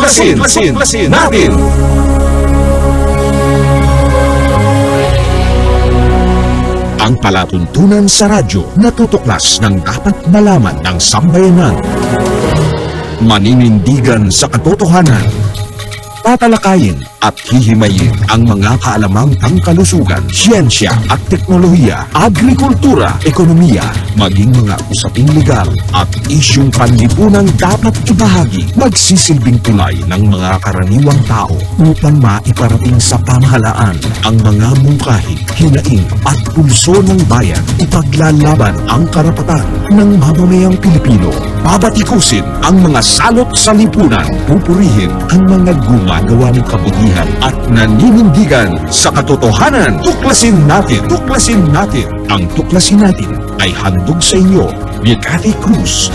Tuklasin natin! Ang palatuntunan sa radyo na tutuklas ng dapat malaman ng sambayanan. Maninindigan sa katotohanan. Tatalakayin at hihimayin ang mga kaalamang pangkalusugan, siyensya at teknolohiya, agrikultura, ekonomiya, maging mga usaping legal at isyung panlipunang dapat ibahagi, magsisilbing tulay ng mga karaniwang tao upang maiparating sa pamahalaan ang mga mungkahi, hinaing at pulso ng bayan, ipaglalaban ang karapatan ng mamamayang Pilipino, babatikusin ang mga salot sa lipunan, pupurihin ang mga gumagawa ng kabutihan at naninindigan sa katotohanan. Tuklasin natin! Tuklasin natin! Ang tuklasin natin ay handog sa inyo ni Cathy Cruz.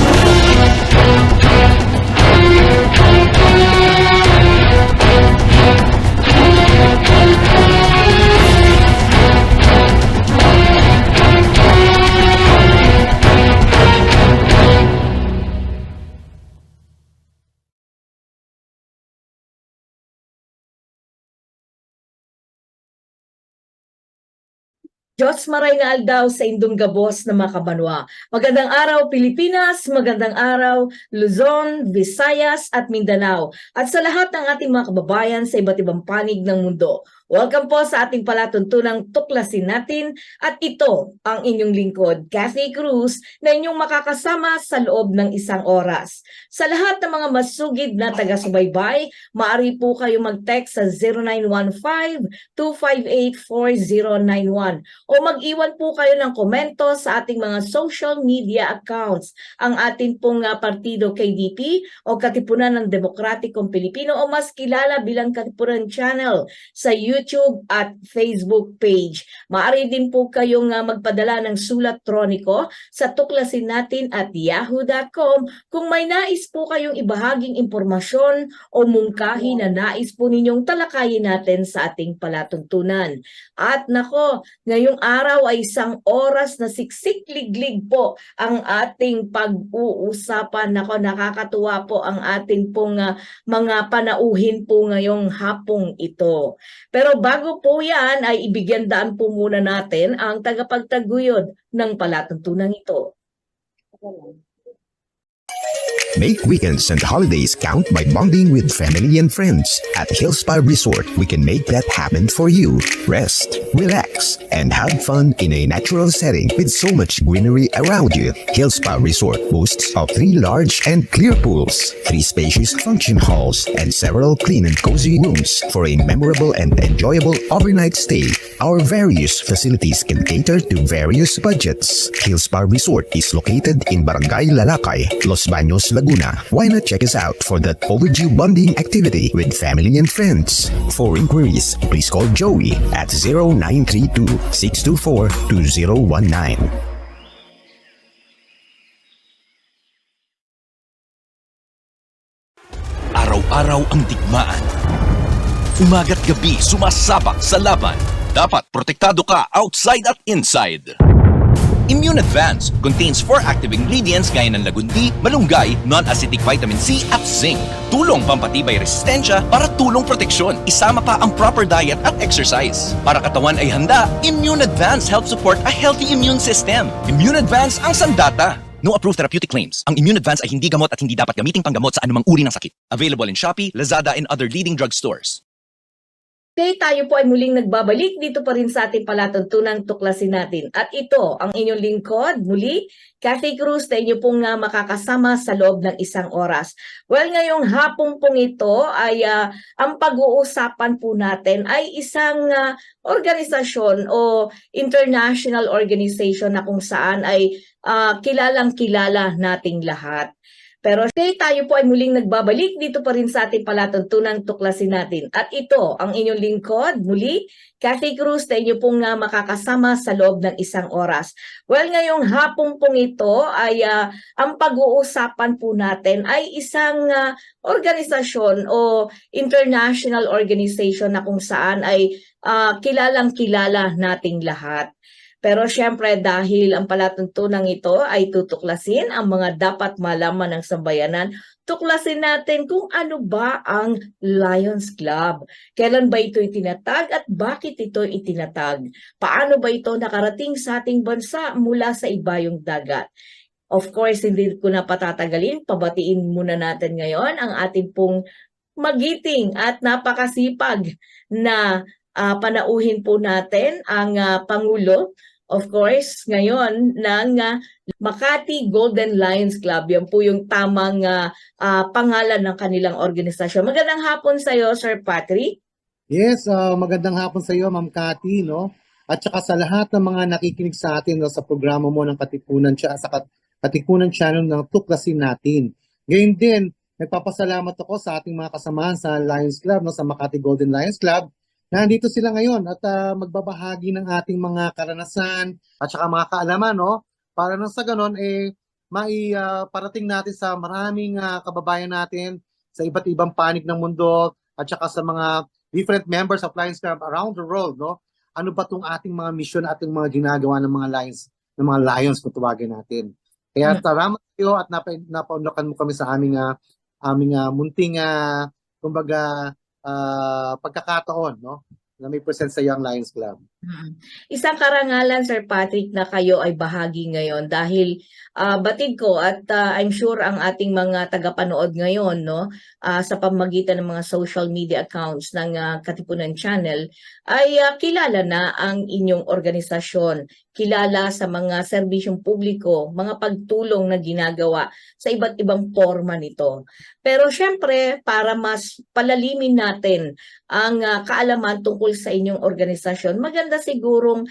Diyos maray nga aldaw sa indong gabos na mga kabanwa. Magandang araw Pilipinas, magandang araw Luzon, Visayas at Mindanao. At sa lahat ng ating mga kababayan sa iba't ibang panig ng mundo. Welcome po sa ating palatuntunang tuklasin natin at ito ang inyong lingkod, Cathy Cruz, na inyong makakasama sa loob ng isang oras. Sa lahat ng mga masugid na taga-subaybay, maaari po kayo mag-text sa 0915-258-4091 o mag-iwan po kayo ng komento sa ating mga social media accounts. Ang atin pong partido KDP o Katipunan ng Demokratikong Pilipino o mas kilala bilang Katipunan Channel sa YouTube at Facebook page. Maaari din po kayong magpadala ng sulat troniko sa tuklasin natin at yahoo.com kung may nais po kayong ibahaging impormasyon o mungkahi na nais po ninyong talakayin natin sa ating palatuntunan. At nako, ngayong araw ay isang oras na siksik-liglig po ang ating pag-uusapan. Nako, nakakatuwa po ang ating pong mga panauhin po ngayong hapong ito. Pero bago po yan ay ibigyan daan po muna natin ang tagapagtaguyod ng palatuntunan ito. Make weekends and holidays count by bonding with family and friends. At Hillspa Resort, we can make that happen for you. Rest, relax, and have fun in a natural setting with so much greenery around you. Hillspa Resort boasts of 3 large and clear pools, 3 spacious function halls, and several clean and cozy rooms for a memorable and enjoyable overnight stay. Our various facilities can cater to various budgets. Hillspa Resort is located in Barangay Lalakay, Los Baños, Laguna. Why not check us out for that overdue bonding activity with family and friends? For inquiries, please call Joey at 0932-624-2019. Araw-araw ang digmaan. Umaga't gabi sumasabak sa laban. Dapat protektado ka outside at inside. Immune Advance contains 4 active ingredients gaya ng lagundi, malunggay, non-acidic vitamin C at zinc. Tulong pampatibay resistensya para tulong proteksyon. Isama pa ang proper diet at exercise. Para katawan ay handa, Immune Advance helps support a healthy immune system. Immune Advance ang sandata. No approved therapeutic claims. Ang Immune Advance ay hindi gamot at hindi dapat gamiting panggamot sa anumang uri ng sakit. Available in Shopee, Lazada, and other leading drugstores. Okay, tayo po ay muling nagbabalik dito pa rin sa ating palatuntunang tuklasin natin. At ito, ang inyong lingkod, muli, Cathy Cruz, na inyo pong makakasama sa loob ng isang oras. Well, ngayong hapong pong ito ay ang pag-uusapan po natin ay isang organisasyon o international organization na kung saan ay kilalang-kilala nating lahat. Pero tayo po ay muling nagbabalik dito pa rin sa ating palatuntunang tuklasin natin. At ito, ang inyong lingkod, muli, Cathy Cruz, na inyo pong makakasama sa loob ng isang oras. Well, ngayong hapong pong ito ay ang pag-uusapan po natin ay isang organisasyon o international organization na kung saan ay kilalang-kilala nating lahat. Pero syempre dahil ang palatuntunang ito ay tutuklasin ang mga dapat malaman ng sambayanan, tuklasin natin kung ano ba ang Lions Club. Kailan ba ito itinatag at bakit ito itinatag? Paano ba ito nakarating sa ating bansa mula sa ibayong dagat? Of course, hindi ko na patatagalin. Pabatiin muna natin ngayon ang ating pong magiting at napakasipag na panauhin po natin ang Pangulo, of course, ngayon ng Makati Golden Lions Club. Yan po yung tamang pangalan ng kanilang organisasyon. Magandang hapon sa iyo, Sir Patrick. Yes, magandang hapon sa iyo, Ma'am Cathy, no? At saka sa lahat ng mga nakikinig sa atin, no, sa programa mo ng Katipunan sa Katipunan Channel ng Tuklasin Natin. Ngayon din, nagpapasalamat ako sa ating mga kasamahan sa Lions Club, no, sa Makati Golden Lions Club. Nandito sila ngayon at magbabahagi ng ating mga karanasan at saka mga kaalaman, no? Para nang sa ganon, parating natin sa maraming kababayan natin sa iba't ibang panig ng mundo at saka sa mga different members of Lions Club around the world, no? Ano ba tong ating mga mission, ating mga ginagawa ng mga Lions kung tawagin natin. Kaya salamat kayo at napaunlakan mo kami sa aming munting kumbaga pagkakataon, no? Na may present sa Young Lions Club. Isang karangalan, Sir Patrick, na kayo ay bahagi ngayon dahil batid ko at I'm sure ang ating mga tagapanood ngayon, no, sa pamamagitan ng mga social media accounts ng Katipunan Channel ay kilala na ang inyong organisasyon, kilala sa mga serbisyong publiko, mga pagtulong na ginagawa sa iba't ibang forma nito. Pero syempre, para mas palalimin natin ang kaalaman tungkol sa inyong organisasyon, maganda sigurong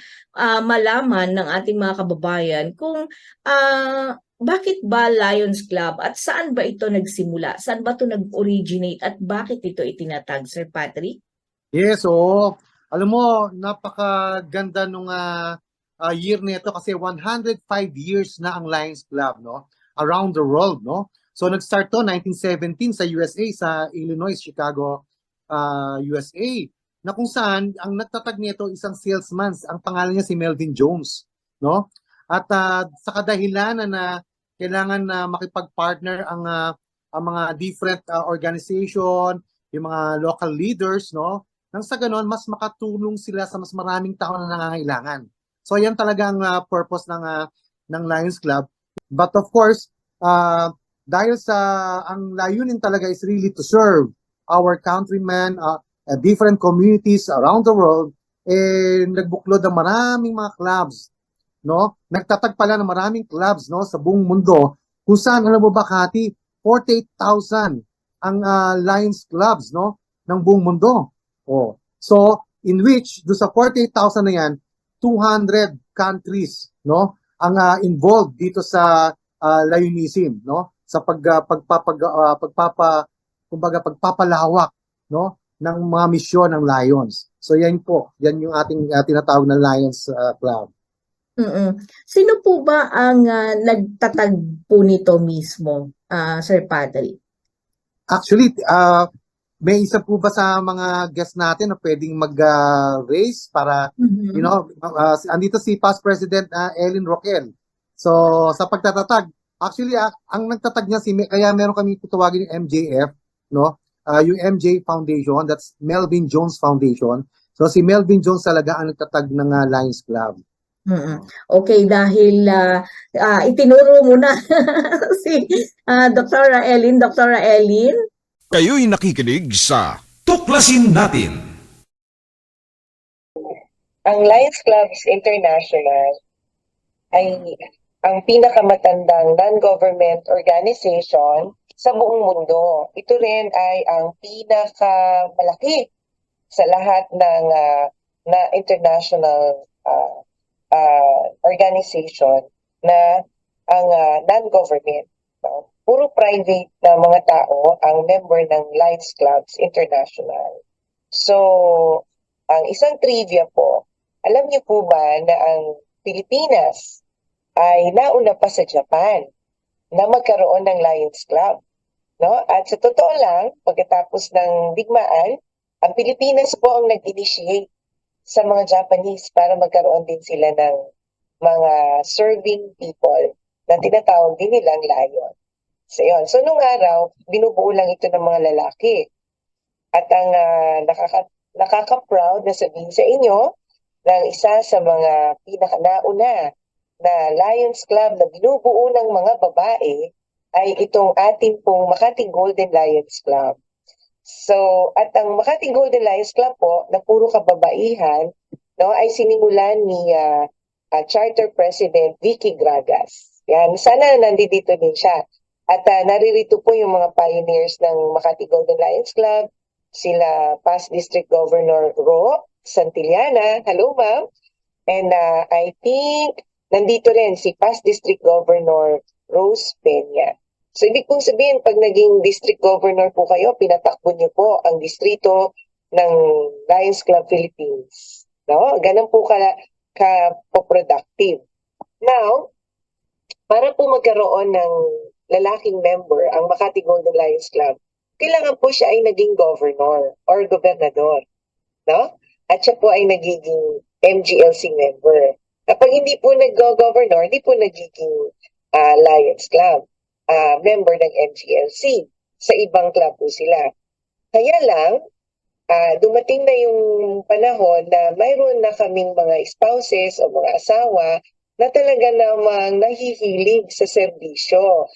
malaman ng ating mga kababayan kung bakit ba Lions Club at saan ba ito nagsimula? Saan ba ito nag-originate at bakit ito itinatag, Sir Patrick? Yes, oo. Alam mo, napakaganda nung year nito kasi 105 years na ang Lions Club, no? Around the world, no? So nag-start to 1917 sa USA, sa Illinois, Chicago, USA, na kung saan ang nagtatag nito isang salesman, ang pangalan niya si Melvin Jones, no? At sa kadahilanan na kailangan na makipag-partner ang mga different organization, yung mga local leaders, no? Nang sa ganon, mas makatulong sila sa mas maraming tao na nangangailangan. So yan talaga ang purpose ng Lions Club. But of course, dahil sa ang layunin talaga is really to serve our countrymen, different communities around the world, nagbuklod ng maraming mga clubs, no? Nagtatag pala ng maraming clubs, no, sa buong mundo, kung saan, alam mo ba, Kati, 48,000 ang Lions clubs, no, ng buong mundo. Oh. So, in which, do sa 48,000 na yan, 200 countries, no, ang involved dito sa Lionism, no, sa pagpapalawak, no, ng mga misyon ng Lions. So yan po, yan yung ating tinatawag na Lions Club. Sino po ba ang nagtatag po nito mismo, Sir Patrick? Actually, may isa po ba sa mga guests natin na pwedeng mag-raise para, you know, andito si Past President Ellen Roquel. So, sa pagtatatag, actually, ang nagtatag niya, kaya meron kami tutawagin yung MJF, no? Yung MJ Foundation, that's Melvin Jones Foundation. So, si Melvin Jones talaga ang nagtatag ng Lions Club. Okay, dahil itinuro mo na si Dr. Ellen. Kayo'y nakikinig sa Tuklasin Natin. Ang Lions Clubs International ay ang pinakamatandang non-government organization sa buong mundo. Ito rin ay ang pinakamalaki sa lahat ng na international organization na ang non-government. Puro private na mga tao ang member ng Lions Clubs International. So, ang isang trivia po, alam niyo po ba na ang Pilipinas ay nauna pa sa Japan na magkaroon ng Lions Club? No? At sa totoo lang, pagkatapos ng digmaan, ang Pilipinas po ang nag-initiate sa mga Japanese para magkaroon din sila ng mga serving people na tinatawag din nilang Lion. So, yun. So, nung araw, binubuo lang ito ng mga lalaki. At ang nakaka-proud na sabihin sa inyo ng isa sa mga pinakanauna na Lions Club na binubuo ng mga babae ay itong ating pong Makati Golden Lions Club. So, at ang Makati Golden Lions Club po, na puro kababaihan, no, ay sinimulan ni Charter President Vicky Gragas. Yan, sana nandito din siya. At naririto po yung mga pioneers ng Makati Golden Lions Club, sila past District Governor Ro Santillana. Hello, ma'am. And I think nandito rin si past District Governor Rose Peña. So, ibig pong sabihin, pag naging District Governor po kayo, pinatakbo niyo po ang distrito ng Lions Club Philippines. No? Ganun po ka-productive. Now, para po magkaroon ng lalaking member ang Makati Golden Lions Club, kailangan po siya ay naging governor or gobernador. No? At siya po ay nagiging MGLC member. Kapag hindi po nag-governor, hindi po nagiging Lions Club. Member ng MGLC. Sa ibang club po sila. Kaya lang, dumating na yung panahon na mayroon na kaming mga spouses o mga asawa na talaga namang nahihilig sa serbisyo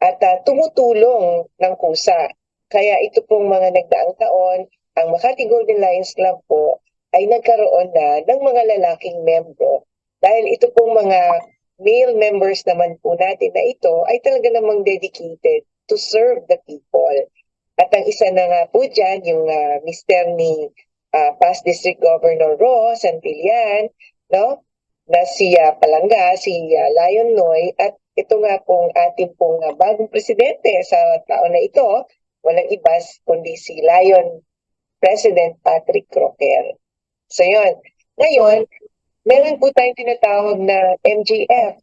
at tumutulong ng kusa. Kaya ito pong mga nagdaang taon, ang Makati Golden Lions Club po ay nagkaroon na ng mga lalaking membro. Dahil ito pong mga male members naman po natin na ito ay talaga namang dedicated to serve the people. At ang isa na nga po dyan, yung mister ni past District Governor Ro Santillan, no? Na si Palanga, si Lion Noy, at ito nga pong ating pong bagong presidente sa taon na ito, walang iba kundi si Lion President Patrick Croker. So yun. Ngayon, meron po tayong tinatawag na MJF.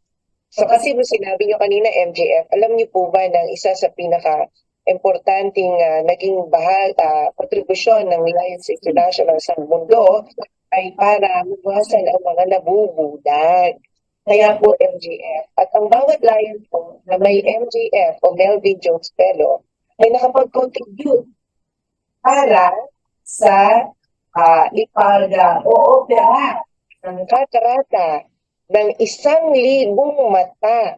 So kasi sinabi nyo kanina MJF, alam niyo po ba na isa sa pinaka-importanting naging kontribusyon ng Lions International sa mundo ay para mawasan ang mga nabubulag. Kaya po MJF. At ang bawat Lion po na may MJF o Melvin Jones Fellow ay nakapag-contribute para sa ipag-oopera ng katarata ng 1,000 mata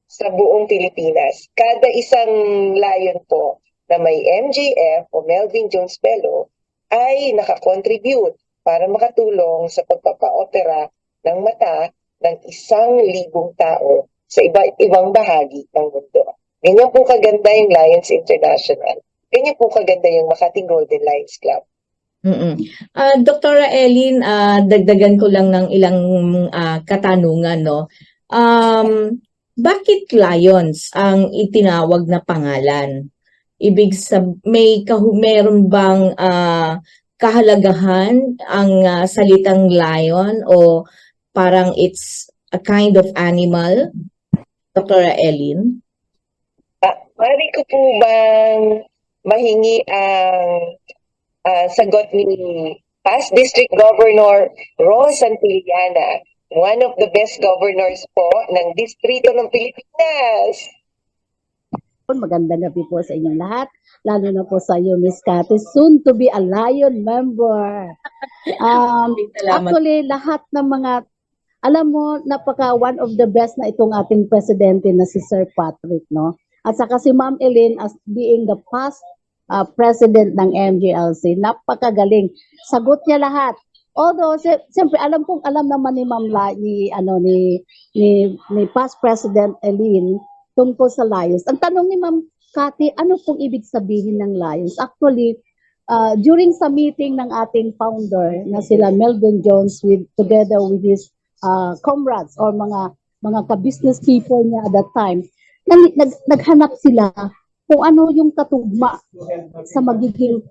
sa buong Pilipinas. Kada isang Lion po na may MJF o Melvin Jones Fellow ay nakakontribute para makatulong sa pagpapa-opera ng mata ng 1,000 tao sa ibang bahagi ng mundo. Ganyan po kaganda yung Lions International. Ganyan po kaganda yung Makati Golden Lions Club. Dr. Ellen, dagdagan ko lang ng ilang katanungan, no? Bakit Lions ang itinawag na pangalan? Meron bang kahalagahan ang salitang lion o parang it's a kind of animal, Dr. Ellen? Mari ko po bang mahingi ang sagot ni past District Governor Ro Santillana, one of the best governors po ng distrito ng Pilipinas. Magandang gabi po sa inyong lahat, lalo na po sa iyo, Miss Cathy, soon to be a Lion member. Actually, lahat ng mga, alam mo, one of the best na itong ating presidente na si Sir Patrick, no? At saka si Ma'am Ellen as being the past president ng MGLC, napakagaling. Sagot niya lahat. Although, siyempre, alam naman ni Ma'am ni past President Ellen tungkol sa Lions. Ang tanong ni Ma'am Cathy, ano pong ibig sabihin ng Lions? Actually, during sa meeting ng ating founder na sila Melvin Jones together with his comrades or mga ka-business people niya at that time, naghanap sila kung ano yung katugma sa magiging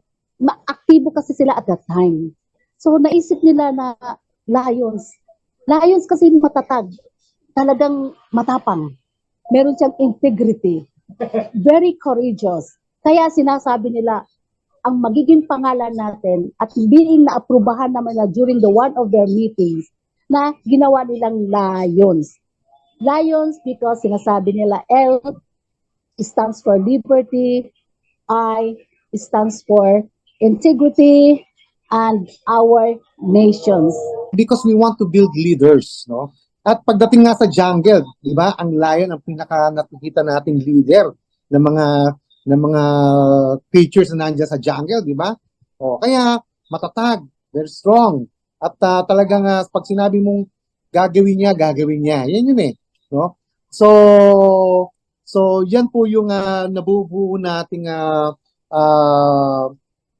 aktibo kasi sila at that time. So naisip nila na Lions kasi matatag, talagang matapang. Meron siyang integrity, very courageous. Kaya sinasabi nila, ang magiging pangalan natin at being naaprubahan naman na during one of their meetings na ginawa nilang lions. Lions because sinasabi nila L stands for liberty, I stands for integrity, and our nations. Because we want to build leaders, no? At pagdating nga sa jungle, 'di ba? Ang lion ang pinaka nakikita nating leader ng mga creatures na nandiyan sa jungle, 'di ba? O kaya matatag, very strong. At talagang pag sinabi mong gagawin niya. Yan yun eh, no? So yan po yung nabubuo nating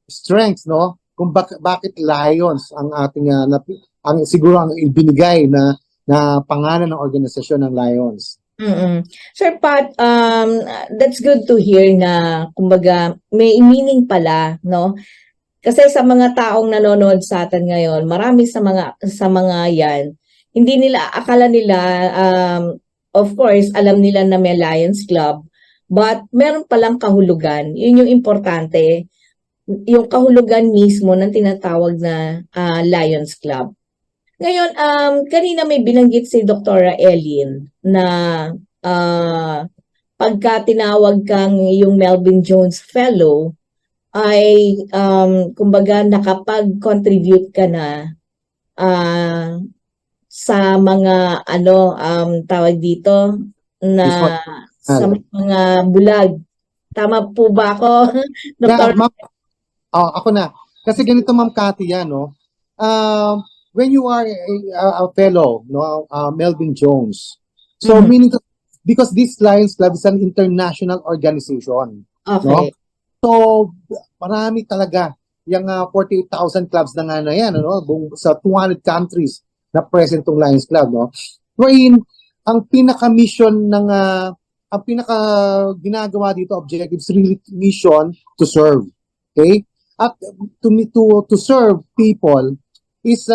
strengths, no? Kung bakit lions ang ating siguro ang ibinigay na pangalan ng organisasyon ng Lions. Sir Pat, that's good to hear na kumbaga may meaning pala, no? Kasi sa mga taong nanonood sa atin ngayon, marami sa mga yan, hindi nila akala nila of course alam nila na may Lions Club, but meron palang kahulugan. Yun yung importante. Yung kahulugan mismo ng tinatawag na Lions Club. Ngayon, kanina may binanggit si Dr. Elin na pagka tinawag kang yung Melvin Jones Fellow, ay kumbaga nakapag-contribute ka na sa mga tawag dito na sa mga bulag. Tama po ba ako, Dr.? Ako na. Kasi ganito, Ma'am Cathy, yan, no? When you are a fellow, no, Melvin Jones, so meaning because this Lions Club is an international organization. Okay. No? So, marami talaga yung 48,000 clubs na nga na yan, ano, sa 200 countries na present tong Lions Club, no? Wherein, ang pinaka-mission ng, ang pinaka-ginagawa dito, objectives, really mission to serve. Okay? At to serve people is,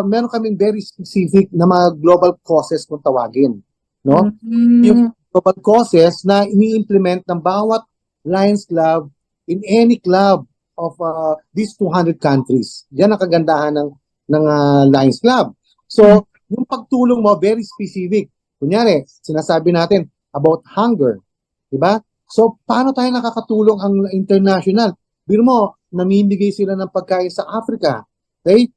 meron kaming very specific na mga global causes kung tawagin, no? Yung global causes na ini-implement ng bawat Lions Club in any club of these 200 countries. Yan ang kagandahan ng Lions Club. So, yung pagtulong mo, very specific. Kunyari, sinasabi natin about hunger. Diba? So, paano tayo nakakatulong ang international? Biro mo, namimigay sila ng pagkain sa Africa. Okay?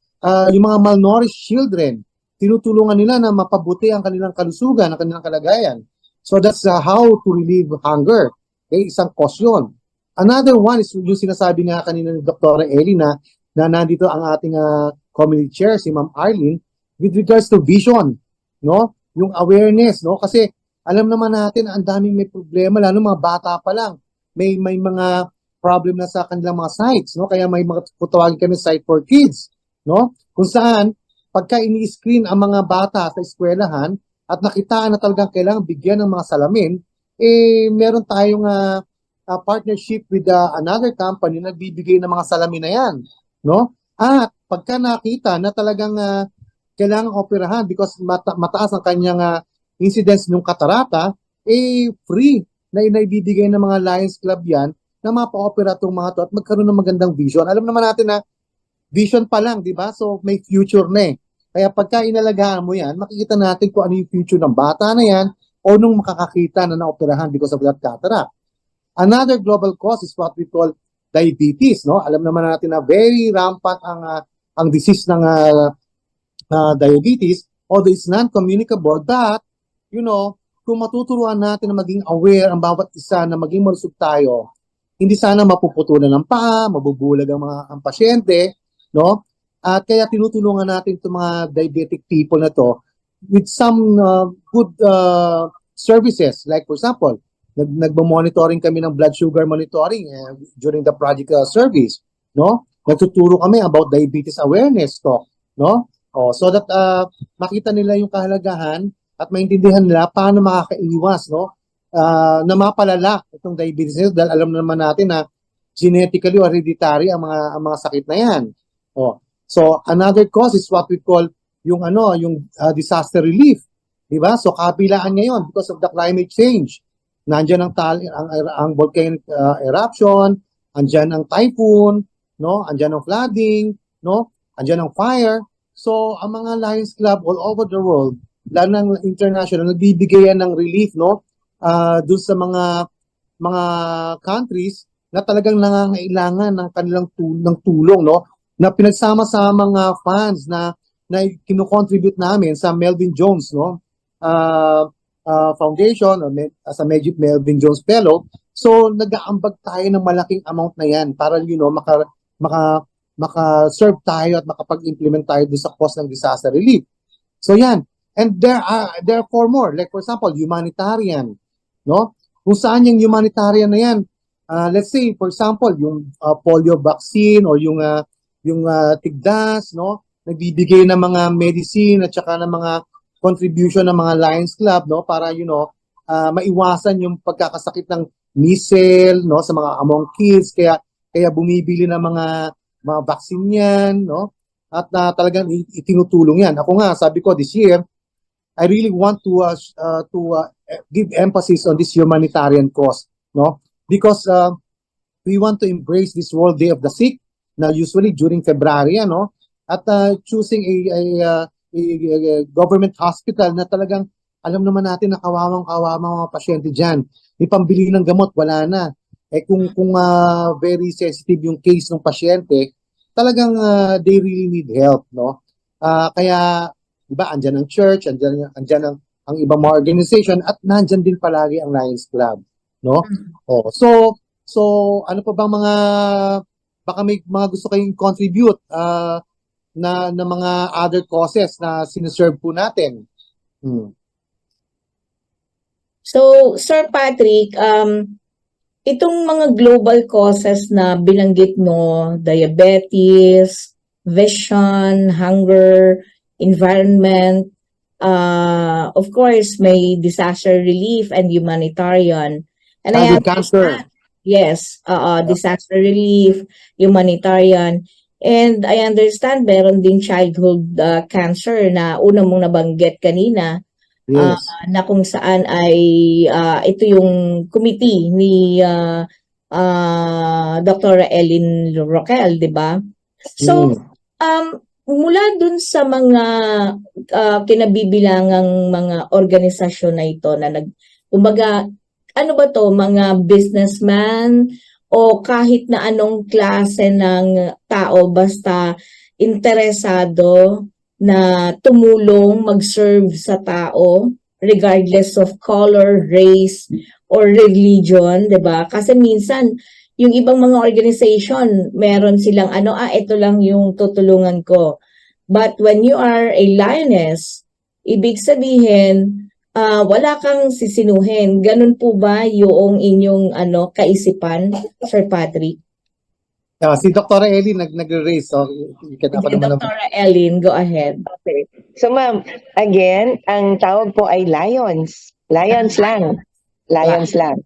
Yung mga malnourished children, tinutulungan nila na mapabuti ang kanilang kalusugan, ang kanilang kalagayan. So, that's how to relieve hunger. Okay? Isang cause yun. Another one is yung sinasabi nga kanina ni Dr. Ellie na nandito ang ating community chair, si Ma'am Arlene, with regards to vision, no? Yung awareness, no? Kasi alam naman natin ang daming may problema, lalo mga bata pa lang. May mga problem na sa kanilang mga sites, no? Kaya may mga tawagin kami site for kids, no? Kung saan pagka ini-screen ang mga bata sa eskwelahan at nakitaan na talagang kailangan bigyan ng mga salamin, meron tayong partnership with another company na nagbibigay ng mga salamin na yan, no? At pagka nakita na talagang kailangang operahan because mataas ang kanyang incidence ng katarata, free na inaibibigay ng mga Lions Club yan na mapa-opera itong mga to at magkaroon ng magandang vision. Alam naman natin na vision pa lang, di ba? So may future na eh. Kaya pagka inalagaan mo yan, makikita natin kung ano yung future ng bata na yan o nung makakakita na na-operahan because of that cataract. Another global cause is what we call diabetes, no? Alam naman natin na very rampant ang disease ng diabetes, although it's non-communicable, but, you know, kung matuturuan natin na maging aware ang bawat isa na maging malusog tayo, hindi sana mapuputulan ng paa, mabubulag ang pasyente, no? At kaya tinutulungan natin itong mga diabetic people na to with some good services. Like for example, nagmo-monitoring kami ng blood sugar monitoring during the project service, no? Nagtuturo kami about diabetes awareness talk, no? So that makita nila yung kahalagahan at maintindihan nila paano makakaiwas, no? Na mapalala itong diabetes nito dahil alam naman natin na genetically or hereditary ang mga sakit na yan. So another cause is what we call yung disaster relief, di ba? So kabilaan ngayon because of the climate change. Nandiyan ang volcanic eruption, andyan ang typhoon, no? Andyan ang flooding, no? Andyan ang fire. So, ang mga Lions Club all over the world, lalo ng international, nagbibigay yan ng relief, no? Doon sa mga countries na talagang nangangailangan ng kanilang ng tulong, no? Na pinagsama sa mga funds na kino-contribute namin sa Melvin Jones, no? Foundation or as a Melvin Jones Fellow. So nag-aambag tayo ng malaking amount na yan para maka-serve tayo at makapag-implement tayo doon sa cost ng disaster relief. So yan. And there are four more. Like for example, humanitarian, no? Kung saan yung humanitarian na yan, let's say for example, yung polio vaccine or yung tigdas, no? Nagbibigay ng mga medicine at saka ng mga contribution ng mga Lions Club, no, para maiwasan yung pagkakasakit ng measles, no, sa mga among kids, kaya bumibili ng mga vaccine yan, no, at talagang itinutulong yan. Ako nga, sabi ko this year, I really want to give emphasis on this humanitarian cause, no, because we want to embrace this World Day of the Sick, na usually during February, no, at choosing a government hospital na talagang alam naman natin na kawawang-kawawa mga pasyente dyan. May pambili ng gamot, wala na. Kung very sensitive yung case ng pasyente, talagang they really need help, no? Kaya, di ba, andyan ang church, andyan ang ibang mga organization, at nandyan din palagi ang Lions Club, no? So ano pa bang baka may mga gusto kayong contribute na mga other causes na sineserve po natin. So, Sir Patrick, itong mga global causes na binanggit mo, diabetes, vision, hunger, environment, of course, may disaster relief and humanitarian. And I With cancer. understand, yes, disaster relief, humanitarian. And I understand meron din childhood cancer na una mong nabanggit kanina. Yes. Na kung saan ay ito yung committee ni Dr. Ellen Roquel, di ba? So, mula dun sa mga kinabibilangang mga organisasyon na ito na kumbaga, ano ba to, mga businessman o kahit na anong klase ng tao basta interesado na tumulong mag-serve sa tao regardless of color, race, or religion, 'di ba? Kasi minsan yung ibang mga organization, meron silang ito lang yung tutulungan ko. But when you are a lioness, ibig sabihin wala kang sisinuhin. Ganun po ba yung inyong kaisipan, Sir Patrick? Si Dr. Ellie nag-raise, so you can Okay, Dr. Ellen, go ahead. Okay. So ma'am, again, ang tawag po ay Lions. Lions lang. Lions lang.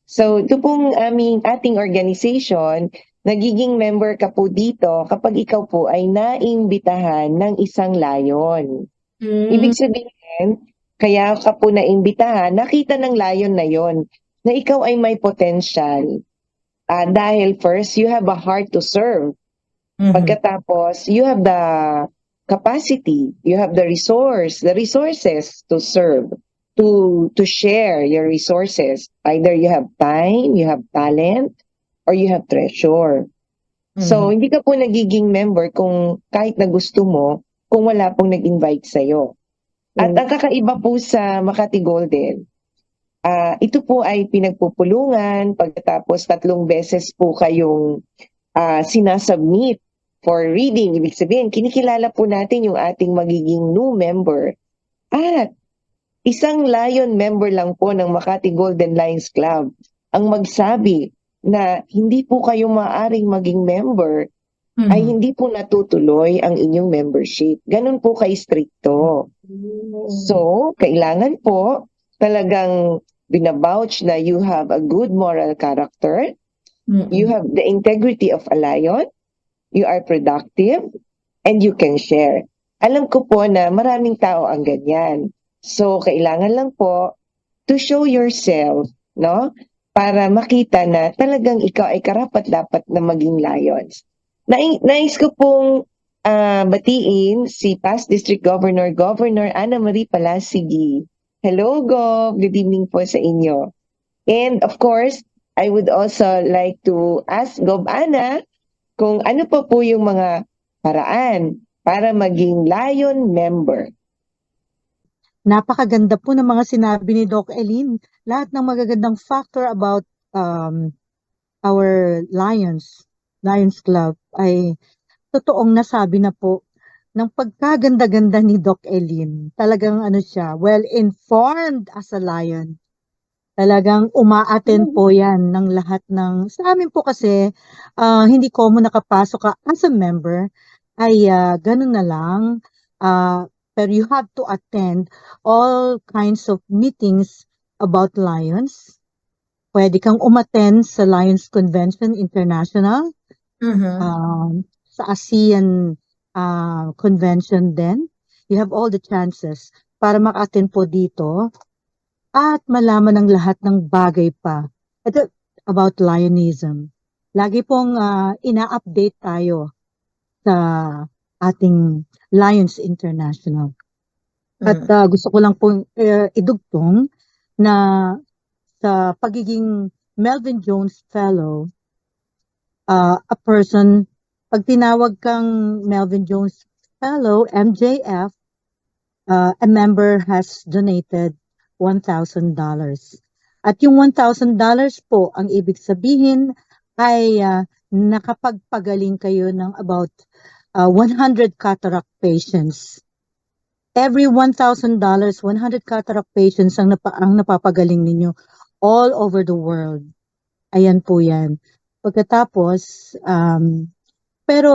So ito pong ating organization, nagiging member ka po dito kapag ikaw po ay naimbitahan ng isang lion. Ibig sabihin, kaya ka po naimbitahan, nakita ng lion na yon na ikaw ay may potential. Dahil first, you have a heart to serve. Pagkatapos, you have the capacity, you have the resources to serve, to share your resources. Either you have time, you have talent, or you have treasure. So, hindi ka po nagiging member kung kahit na gusto mo, kung wala pong nag-invite sa'yo. At ang kakaiba po sa Makati Golden, ito po ay pinagpupulungan, pagkatapos 3 beses po kayong sinasubmit for reading. Ibig sabihin, kinikilala po natin yung ating magiging new member. At isang Lion member lang po ng Makati Golden Lions Club ang magsabi na hindi po kayo maaaring maging member ay hindi po natutuloy ang inyong membership. Ganun po ka-stricto. So, kailangan po talagang binabouch na you have a good moral character, you have the integrity of a lion, you are productive, and you can share. Alam ko po na maraming tao ang ganyan. So, kailangan lang po to show yourself, no? Para makita na talagang ikaw ay karapat-dapat na maging lions. Nais ko pong batiin si past District Governor, Governor Ana Marie Palasigi. Hello, Gov. Good evening po sa inyo. And of course, I would also like to ask Gov Ana kung ano pa po yung mga paraan para maging Lion member. Napakaganda po ng mga sinabi ni Doc Eileen. Lahat ng magagandang factor about our Lions Club ay totoong nasabi na po ng pagkaganda-ganda ni Doc Eileen. Talagang ano siya, well-informed as a lion. Talagang umaattend po yan ng lahat ng, sa amin po kasi, hindi ko mo nakapasok ka as a member, ay ganun na lang, pero you have to attend all kinds of meetings about lions. Pwede kang umattend sa Lions Convention International, sa ASEAN Convention din. You have all the chances para maka-attend po dito at malaman ang lahat ng bagay pa. Ito about Lionism. Lagi pong ina-update tayo sa ating Lions International. At gusto ko lang pong idugtong na sa pagiging Melvin Jones Fellow, a person, pag tinawag kang Melvin Jones Fellow, MJF, a member has donated $1,000. At yung $1,000 po, ang ibig sabihin ay nakapagpagaling kayo ng about 100 cataract patients. Every $1,000, 100 cataract patients ang napapagaling ninyo all over the world. Ayan po yan. Pagkatapos, pero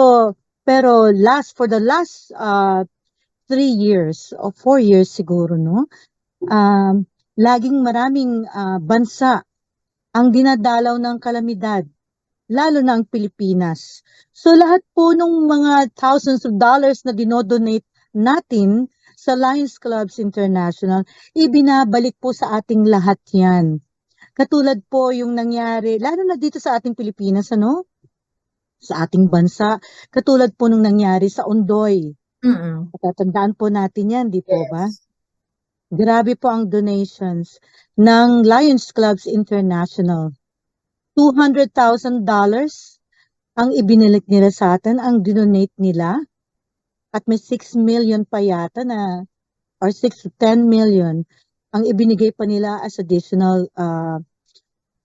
for the last 3 years o 4 years siguro, no? Laging maraming bansa ang dinadalaw ng kalamidad, lalo na ang Pilipinas. So lahat po ng mga thousands of dollars na dinodonate natin sa Lions Clubs International, ibinabalik po sa ating lahat yan. Katulad po yung nangyari, lalo na dito sa ating Pilipinas, ano? Sa ating bansa. Katulad po nung nangyari sa Ondoy. Tatandaan po natin yan, di po ba? Grabe po ang donations ng Lions Clubs International. $200,000 ang ibinalik nila sa atin, ang dinonate nila. At may 6 million pa yata na, or 6 to 10 million, ang ibinigay pa nila as additional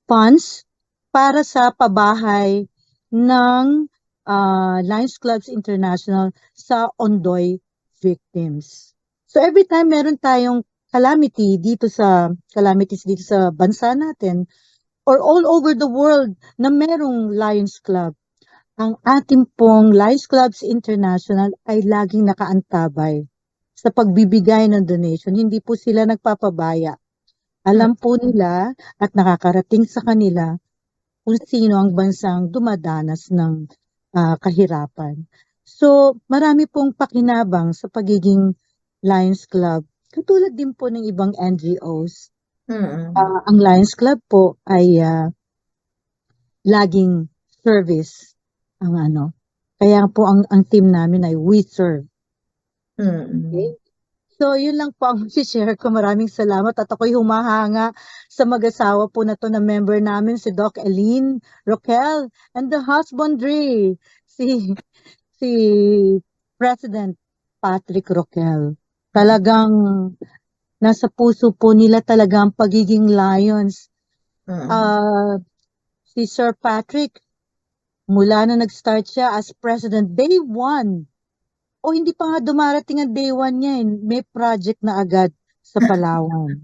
funds para sa pabahay ng Lions Clubs International sa Ondoy victims. So every time meron tayong calamities dito sa bansa natin, or all over the world na merong Lions Club, ang ating pong Lions Clubs International ay laging nakaantabay sa pagbibigay ng donation. Hindi po sila nagpapabaya. Alam po nila at nakakarating sa kanila kung sino ang bansang dumadanas ng kahirapan. So, marami pong pakinabang sa pagiging Lions Club. Katulad din po ng ibang NGOs. Ang Lions Club po ay laging service ang ano. Kaya po ang team namin ay We Serve. Okay? So, yun lang po ang share ko. Maraming salamat at ako'y humahanga sa mag-asawa po na to na member namin, si Doc Eileen Roquel, and the husbandry, si President Patrick Roquel. Talagang nasa puso po nila talaga ang pagiging Lions. Si Sir Patrick, mula na nag-start siya as President, day 1, o hindi pa nga dumarating ang day 1 niya, may project na agad sa Palawan.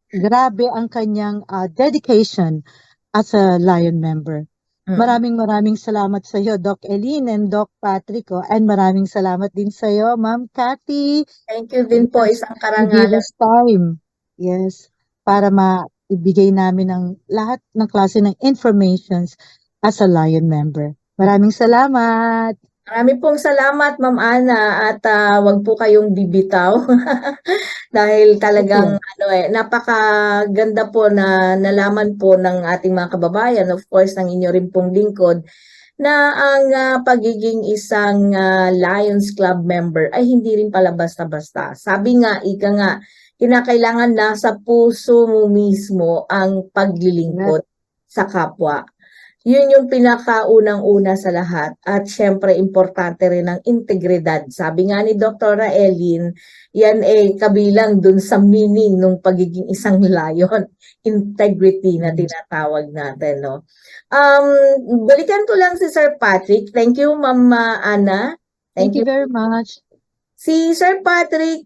Grabe ang kanyang dedication as a Lion member. Maraming salamat sa iyo, Doc Eileen and Doc Patrick. And maraming salamat din sa iyo, Ma'am Cathy. Thank you din po, isang Give karangalan. us time. Yes, para maibigay namin ang lahat ng klase ng informations as a Lion member. Maraming salamat. Marami pong salamat, Ma'am Ana, at wag po kayong bibitaw dahil talagang napakaganda po na nalaman po ng ating mga kababayan, of course, ng inyo rin pong lingkod, na ang pagiging isang Lions Club member ay hindi rin pala basta-basta. Sabi nga, ika nga, kinakailangan nasa puso mo mismo ang paglilingkod sa kapwa. Yun yung pinakaunang-una sa lahat. At syempre, importante rin ang integridad. Sabi nga ni Dr. Elin, yan kabilang dun sa meaning ng pagiging isang lion. Integrity na tinatawag natin, no? Balikan ko lang si Sir Patrick. Thank you, Ma'am Ana. Thank you very much. Si Sir Patrick,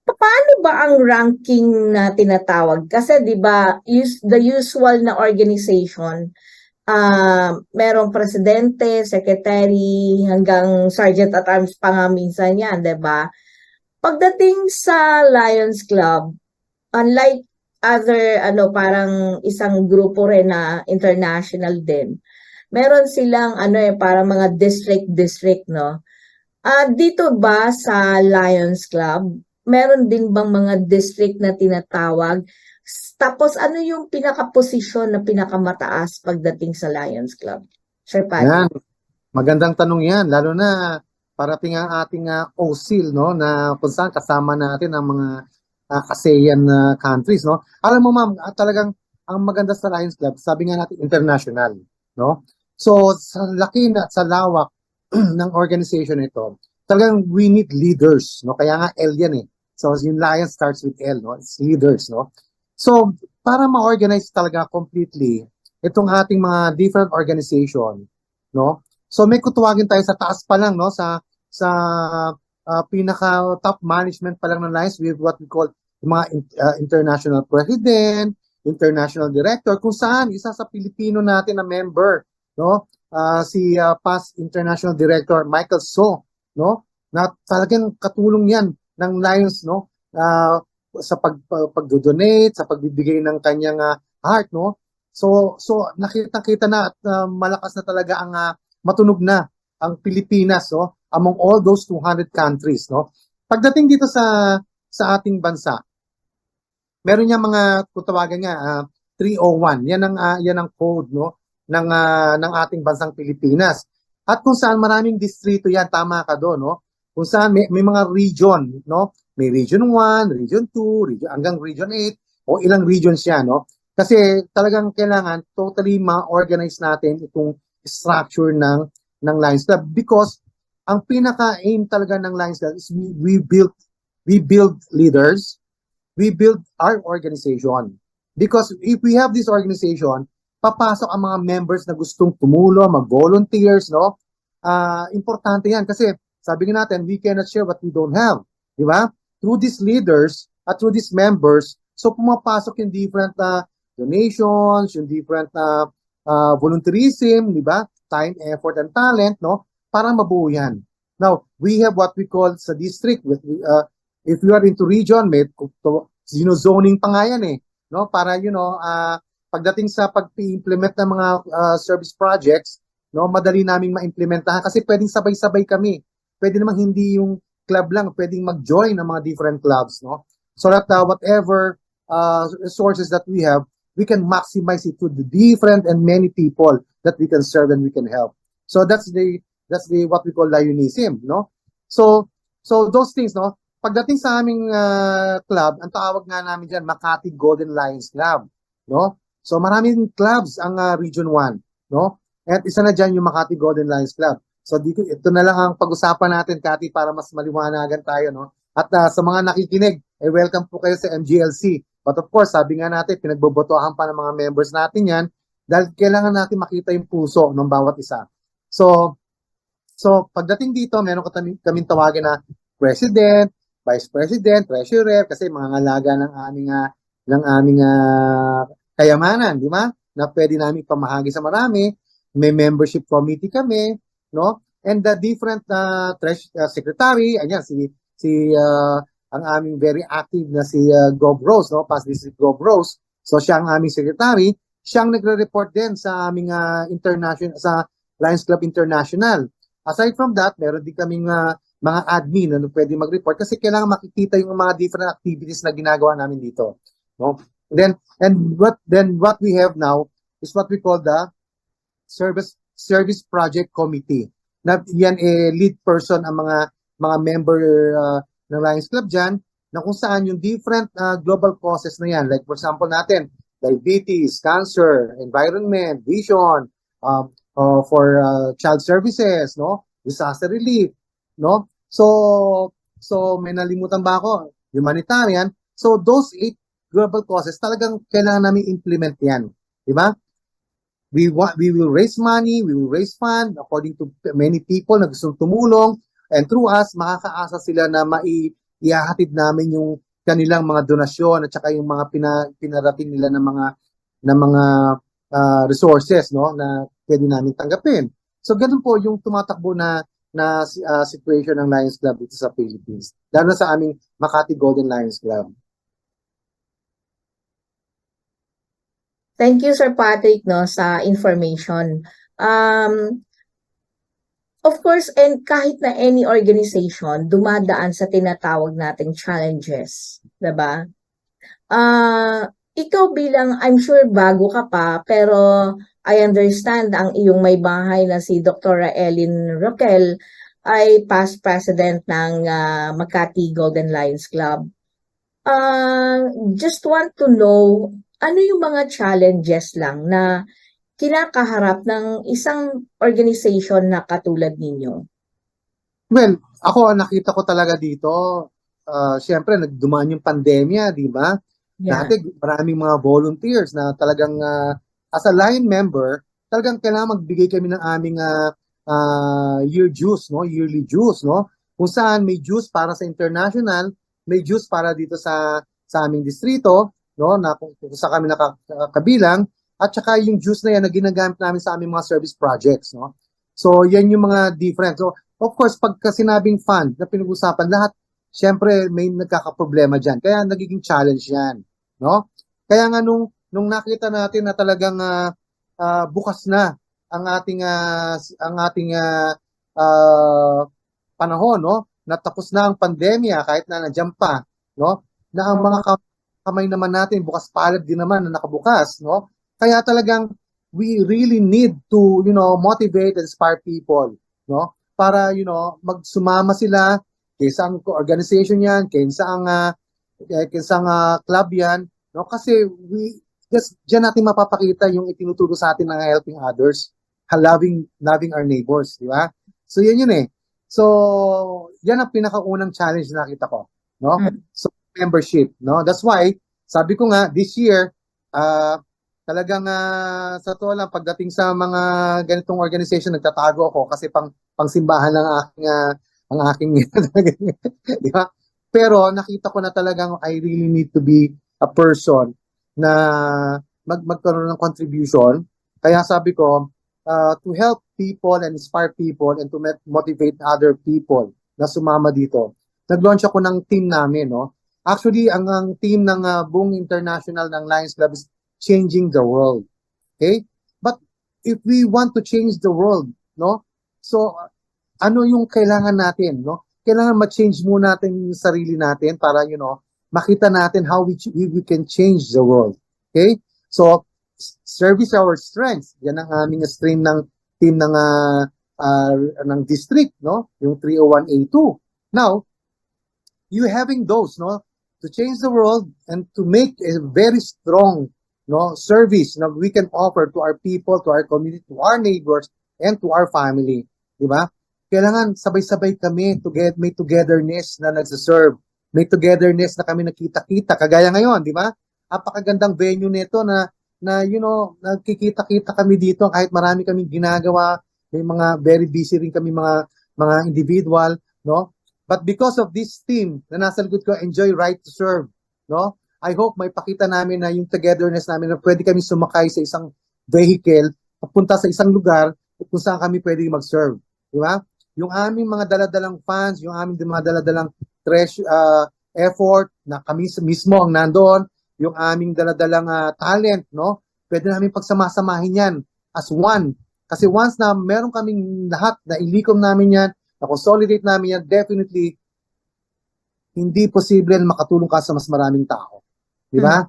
paano ba ang ranking na tinatawag? Kasi 'di ba, the usual na organization, merong presidente, secretary, hanggang sergeant at arms pa nga minsan 'yan, 'di ba? Pagdating sa Lions Club, unlike other parang isang grupo rin na international din, meron silang parang mga district, no? Dito ba sa Lions Club, meron din bang mga district na tinatawag? Tapos ano yung pinaka-posisyon na pinakamataas pagdating sa Lions Club? Sir Pat? Yan, magandang tanong yan, lalo na parating ang ating OSIL, no, na kung saan kasama natin ang mga ASEAN countries, no. Alam mo ma'am, talagang ang maganda sa Lions Club, sabi nga natin international, no. So sa laki na sa lawak ng organization ito, talagang we need leaders, no. Kaya nga L yan eh. So yung Lions starts with L, no. It's leaders, no. So para ma-organize talaga completely itong ating mga different organization, no? So may kutuwagin tayo sa taas pa lang, no, sa pinaka top management pa lang ng Lions with what we call mga international president, international director, kung saan isa sa Pilipino natin na member, no? Si past international director Michael So, no? Na talagang katulong 'yan ng Lions, no? Sa pag-donate, sa pagbibigay ng kanyang heart, no? So nakita-kita na at malakas na talaga ang matunog na ang Pilipinas, no? Among all those 200 countries, no? Pagdating dito sa ating bansa, meron niya mga kutawagan niya 301. Yan ang code, no, ng ating bansang Pilipinas. At kung saan maraming distrito yan, tama ka doon, no? Kung saan may mga region, no? May region 1, region 2, hanggang region 8 o ilang regions yan, no? Kasi talagang kailangan totally ma-organize natin itong structure ng Lions Club because ang pinaka-aim talaga ng Lions Club is we build leaders, we build our organization. Because if we have this organization, papasok ang mga members na gustong tumulong, mag-volunteers, no? Importante yan kasi sabi nga natin, we cannot share what we don't have. Di ba? Through these leaders at through these members, so pumapasok yung different donations, yung different volunteerism, di ba? Time, effort, and talent, no? Para mabuo yan. Now, we have what we call sa district, if you are into region, may zoning pa nga yan eh, no? Para, pagdating sa pag-implement ng mga service projects, no, madali naming ma-implementahan kasi pwedeng sabay-sabay kami. Pwede namang hindi yung club lang, pwedeng mag-join ng mga different clubs, no? So that whatever resources that we have, we can maximize it to the different and many people that we can serve and we can help. So that's the what we call Lionism, no? So those things, no? Pagdating sa aming club, ang tawag nga namin diyan Makati Golden Lions Club, no? So maraming clubs ang Region 1, no? At isa na diyan yung Makati Golden Lions Club. So ito na lang ang pag-usapan natin, Kati, para mas maliwanagan tayo, no? At sa mga nakikinig, welcome po kayo sa MGLC. But of course, sabi nga natin, pinagbobotohan pa ng mga members natin yan dahil kailangan natin makita yung puso ng bawat isa. So pagdating dito, meron kaming tawagin na President, Vice President, Treasurer, kasi mga ngalaga ng aming kayamanan, di ba? Na pwede namin pamahagi sa marami. May membership committee kami, no? And the different secretary, ayan, ang aming very active na si Gov Rose, no? Past District Gov Rose. So siya ang aming secretary. Siyang nagre-report din sa aming international, sa Lions Club International. Aside from that, meron din kaming mga admin na pwede mag-report kasi kailangan makikita yung mga different activities na ginagawa namin dito, no? Then what we have now is what we call the service project committee. Na yan lead person ang mga member ng Lions Club diyan, na kung saan yung different global causes na yan, like for example natin, diabetes, cancer, environment, vision, for child services, no? Disaster relief, no? So may nalimutan ba ako? Humanitarian. So those 8 global causes talagang kailangan namin implement yan. Di ba? We will raise money, we will raise fund according to many people na gustong tumulong, and through us makakaasa sila na ihahatid namin yung kanilang mga donasyon at saka yung mga pinarating nila ng mga resources, no, na pwede namin tanggapin. So ganun po yung tumatakbo na situation ng Lions Club dito sa Philippines. Lalo na sa aming Makati Golden Lions Club. Thank you, Sir Patrick, no, sa information. Of course, and kahit na any organization, dumadaan sa tinatawag nating challenges, 'di ba? Ikaw bilang, I'm sure bago ka pa, pero I understand ang iyong may bahay na si Dr. Ellen Roquel ay past president ng Makati Golden Lions Club. Just want to know, ano yung mga challenges lang na kinakaharap ng isang organization na katulad ninyo? Well, ako nakita ko talaga dito, siyempre nagdumaan yung pandemya, di ba? Yeah. Dati maraming mga volunteers na talagang as a line member, talagang kailangan magbigay kami ng aming yearly dues, no? Kung saan may dues para sa international, may dues para dito sa aming distrito, no, na kung sa kami nakakabilang, at saka yung dues na yan na ginagamit namin sa aming mga service projects, no? So yan yung mga difference. So of course, pagka sinabing fund na pinag-usapan lahat, syempre may nagkakaproblema diyan. Kaya nagiging challenge yan, no? Kaya nga nung nakita natin na talagang bukas na ang ating panahon, no? Natapos na ang pandemya kahit na nandiyan pa, no? Na ang mga kamay naman natin bukas palad din naman na nakabukas, no? Kaya talagang we really need to, motivate and inspire people, no? Para, magsumama sila kaysa ang organization yan, kaysa ang club yan, no? Kasi diyan natin mapapakita yung itinuturo sa atin ng helping others, loving our neighbors, di ba? So yun eh. So yan ang pinakaunang challenge na nakita ko, no? So membership, no? That's why sabi ko nga this year talagang sa totoo lang pagdating sa mga ganitong organization nagtatago ako kasi pangsimbahan ng aking di ba? Pero nakita ko na talagang I really need to be a person na magkaroon ng contribution. Kaya sabi ko to help people and inspire people and to motivate other people na sumama dito. Nag-launch ako ng team namin, no? Actually, ang team ng buong international ng Lions Club is changing the world. Okay? But if we want to change the world, no? So, ano yung kailangan natin, no? Kailangan ma-change muna natin yung sarili natin para, makita natin how we can change the world. Okay? So, service our strengths. Yan ang aming stream ng team ng district, no? Yung 301A2. Now, you having those, no? To change the world and to make a very strong, no, service na we can offer to our people, to our community, to our neighbors, and to our family. Di ba? Kailangan sabay-sabay kami to get may togetherness na nagsaserve. May togetherness na kami nakita-kita. Kagaya ngayon, di ba? Apakagandang venue nito na nagkikita-kita kami dito kahit marami kaming ginagawa. May mga very busy rin kami mga individual, no? But because of this team na nasa likod ko, Enjoy Right to Serve, no? I hope may pakita namin na yung togetherness namin na pwede kami sumakay sa isang vehicle, papunta sa isang lugar kung saan kami pwede mag-serve. Di ba? Yung aming mga daladalang funds, yung aming mga daladalang effort na kami mismo ang nandoon, yung aming daladalang talent, no? Pwede namin pagsamasamahin yan as one. Kasi once na meron kaming lahat na ilikom namin yan, na consolidate namin yan, definitely hindi posible na makatulong ka sa mas maraming tao. Di ba?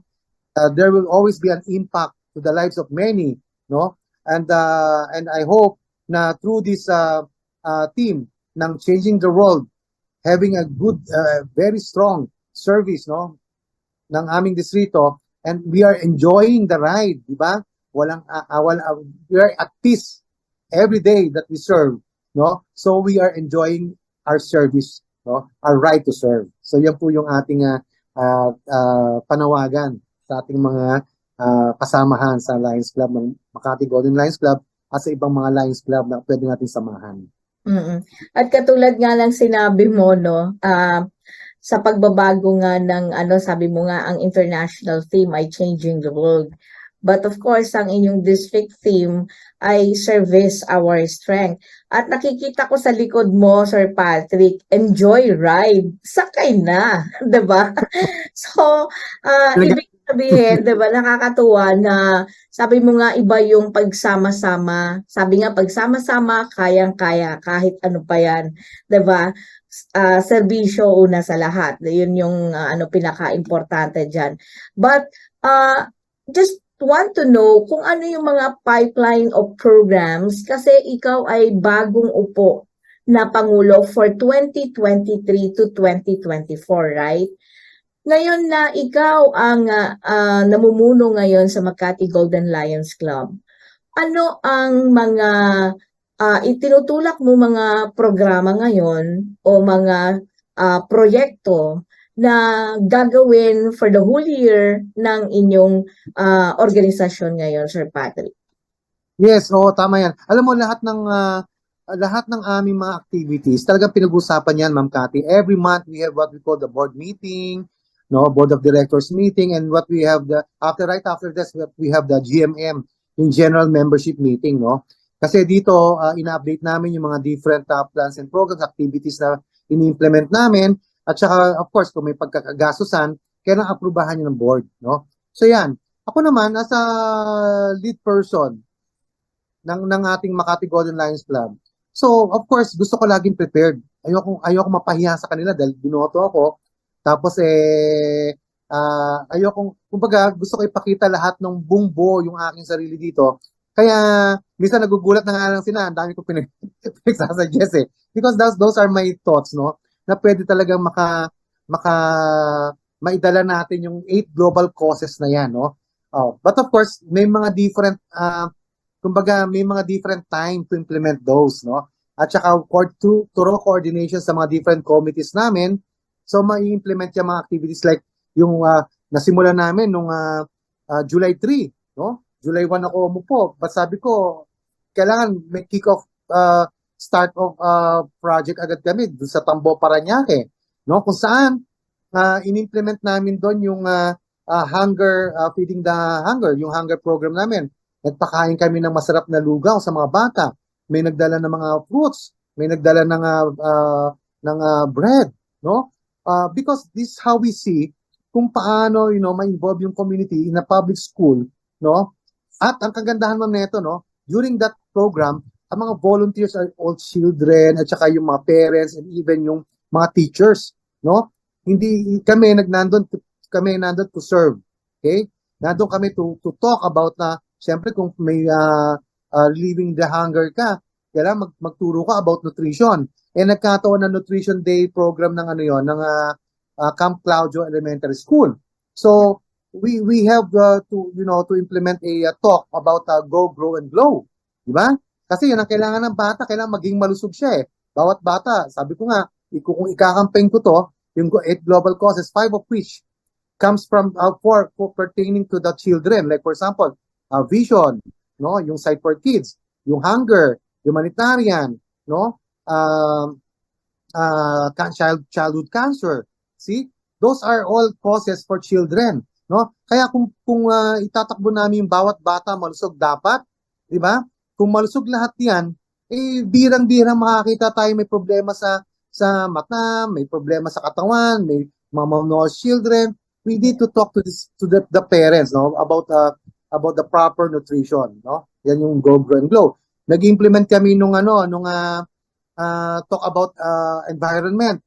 There will always be an impact to the lives of many, no? And I hope na through this team ng Changing the World, having a good, very strong service, no, ng aming distrito, and we are enjoying the ride, di ba? We are at peace every day that we serve, no? So we are enjoying our service, no? Our right to serve. So yan po yung ating panawagan sa ating mga kasamahan sa Lions Club ng Makati Golden Lions Club at sa ibang mga Lions Club na pwede natin samahan. Mm. At katulad nga lang sinabi mo, no, sa pagbabago nga ng sabi mo nga ang international theme ay Changing the World. But of course, ang inyong district theme ay Service Our Strength. At nakikita ko sa likod mo, Sir Patrick, enjoy ride. Sakay na, 'di ba? So, ibig sabihin, 'di ba, nakakatuwa na sabi mo nga iba yung pagsama-sama. Sabi nga pagsama-sama, kayang-kaya kahit ano pa 'yan, 'di ba? Serbisyo una sa lahat. Yun yung pinaka-importante diyan. But just want to know kung ano yung mga pipeline of programs kasi ikaw ay bagong upo na Pangulo for 2023 to 2024, right? Ngayon na ikaw ang namumuno ngayon sa Makati Golden Lions Club, ano ang mga itinutulak mo mga programa ngayon o mga proyekto na gagawin for the whole year ng inyong organisasyon ngayon, Sir Patrick? Yes, oo, tama yan. Alam mo, lahat ng aming mga activities, talagang pinag-usapan yan, Ma'am Cathy. Every month, we have what we call the board meeting, no, board of directors meeting, and what we have right after this, we have the GMM, yung general membership meeting, no? Kasi dito, ina-update namin yung mga different plans and programs, activities na ini-implement namin, at saka, of course, kung may pagkakagastusan, kailangan aprubahan nyo ng board, no? So yan, ako naman, as a lead person ng ating Makati Golden Lions Club, so, of course, gusto ko laging prepared. Ayoko mapahiya sa kanila dahil binoto ako. Tapos, kumbaga, gusto ko ipakita lahat ng bungbo yung aking sarili dito. Kaya, minsan nagugulat na nga lang sila, ang dami ko pinag-suggest eh. Because those are my thoughts, no? Na pwede talagang maidala natin yung 8 global causes na yan, no? But of course, may mga different, may mga different time to implement those, no? At saka, thorough coordination sa mga different committees namin. So, ma-implement yung mga activities like yung nasimula namin nung July 3, no? July 1 ako umupo. But sabi ko, kailangan may kick-off start of project agad kami doon sa Tambo, Parañaque, no? Kung saan in-implement namin doon yung hunger, feeding the hunger, yung hunger program namin. Nagpakain kami ng masarap na lugaw sa mga bata. May nagdala ng mga fruits, may nagdala ng bread, no? Because this is how we see kung paano, ma-involve yung community in a public school, no? At ang kagandahan ma'am nito, no, during that program, ang mga volunteers are all children at saka yung mga parents and even yung mga teachers, no? Hindi kami nandun to serve. Okay? Nandun kami to talk about na syempre kung may relieving the hunger ka, kailangan magturo ka about nutrition. Nagkataon na Nutrition Day program ng ng Camp Claudio Elementary School. So we have to implement a talk about Go, Grow, and Glow. Di ba? Kasi yun ang kailangan ng bata, kailangan maging malusog siya eh. Bawat bata, sabi ko nga, kung ikakamping ko to, yung 8 global causes, 5 of which comes from 4 pertaining to the children. Like for example, vision, no, yung sight for kids, yung hunger, humanitarian, no, childhood cancer. See? Those are all causes for children, no? Kaya kung itatakbo namin yung bawat bata malusog dapat, di ba? Kung malusog lahat 'yan, birang-birang makakita tayo may problema sa mata, may problema sa katawan, may mga malnourished children. We need to talk to the parents, no, about the proper nutrition, no? Yan yung Go, Grow, and Glow. Nag-implement kami nung talk about environment,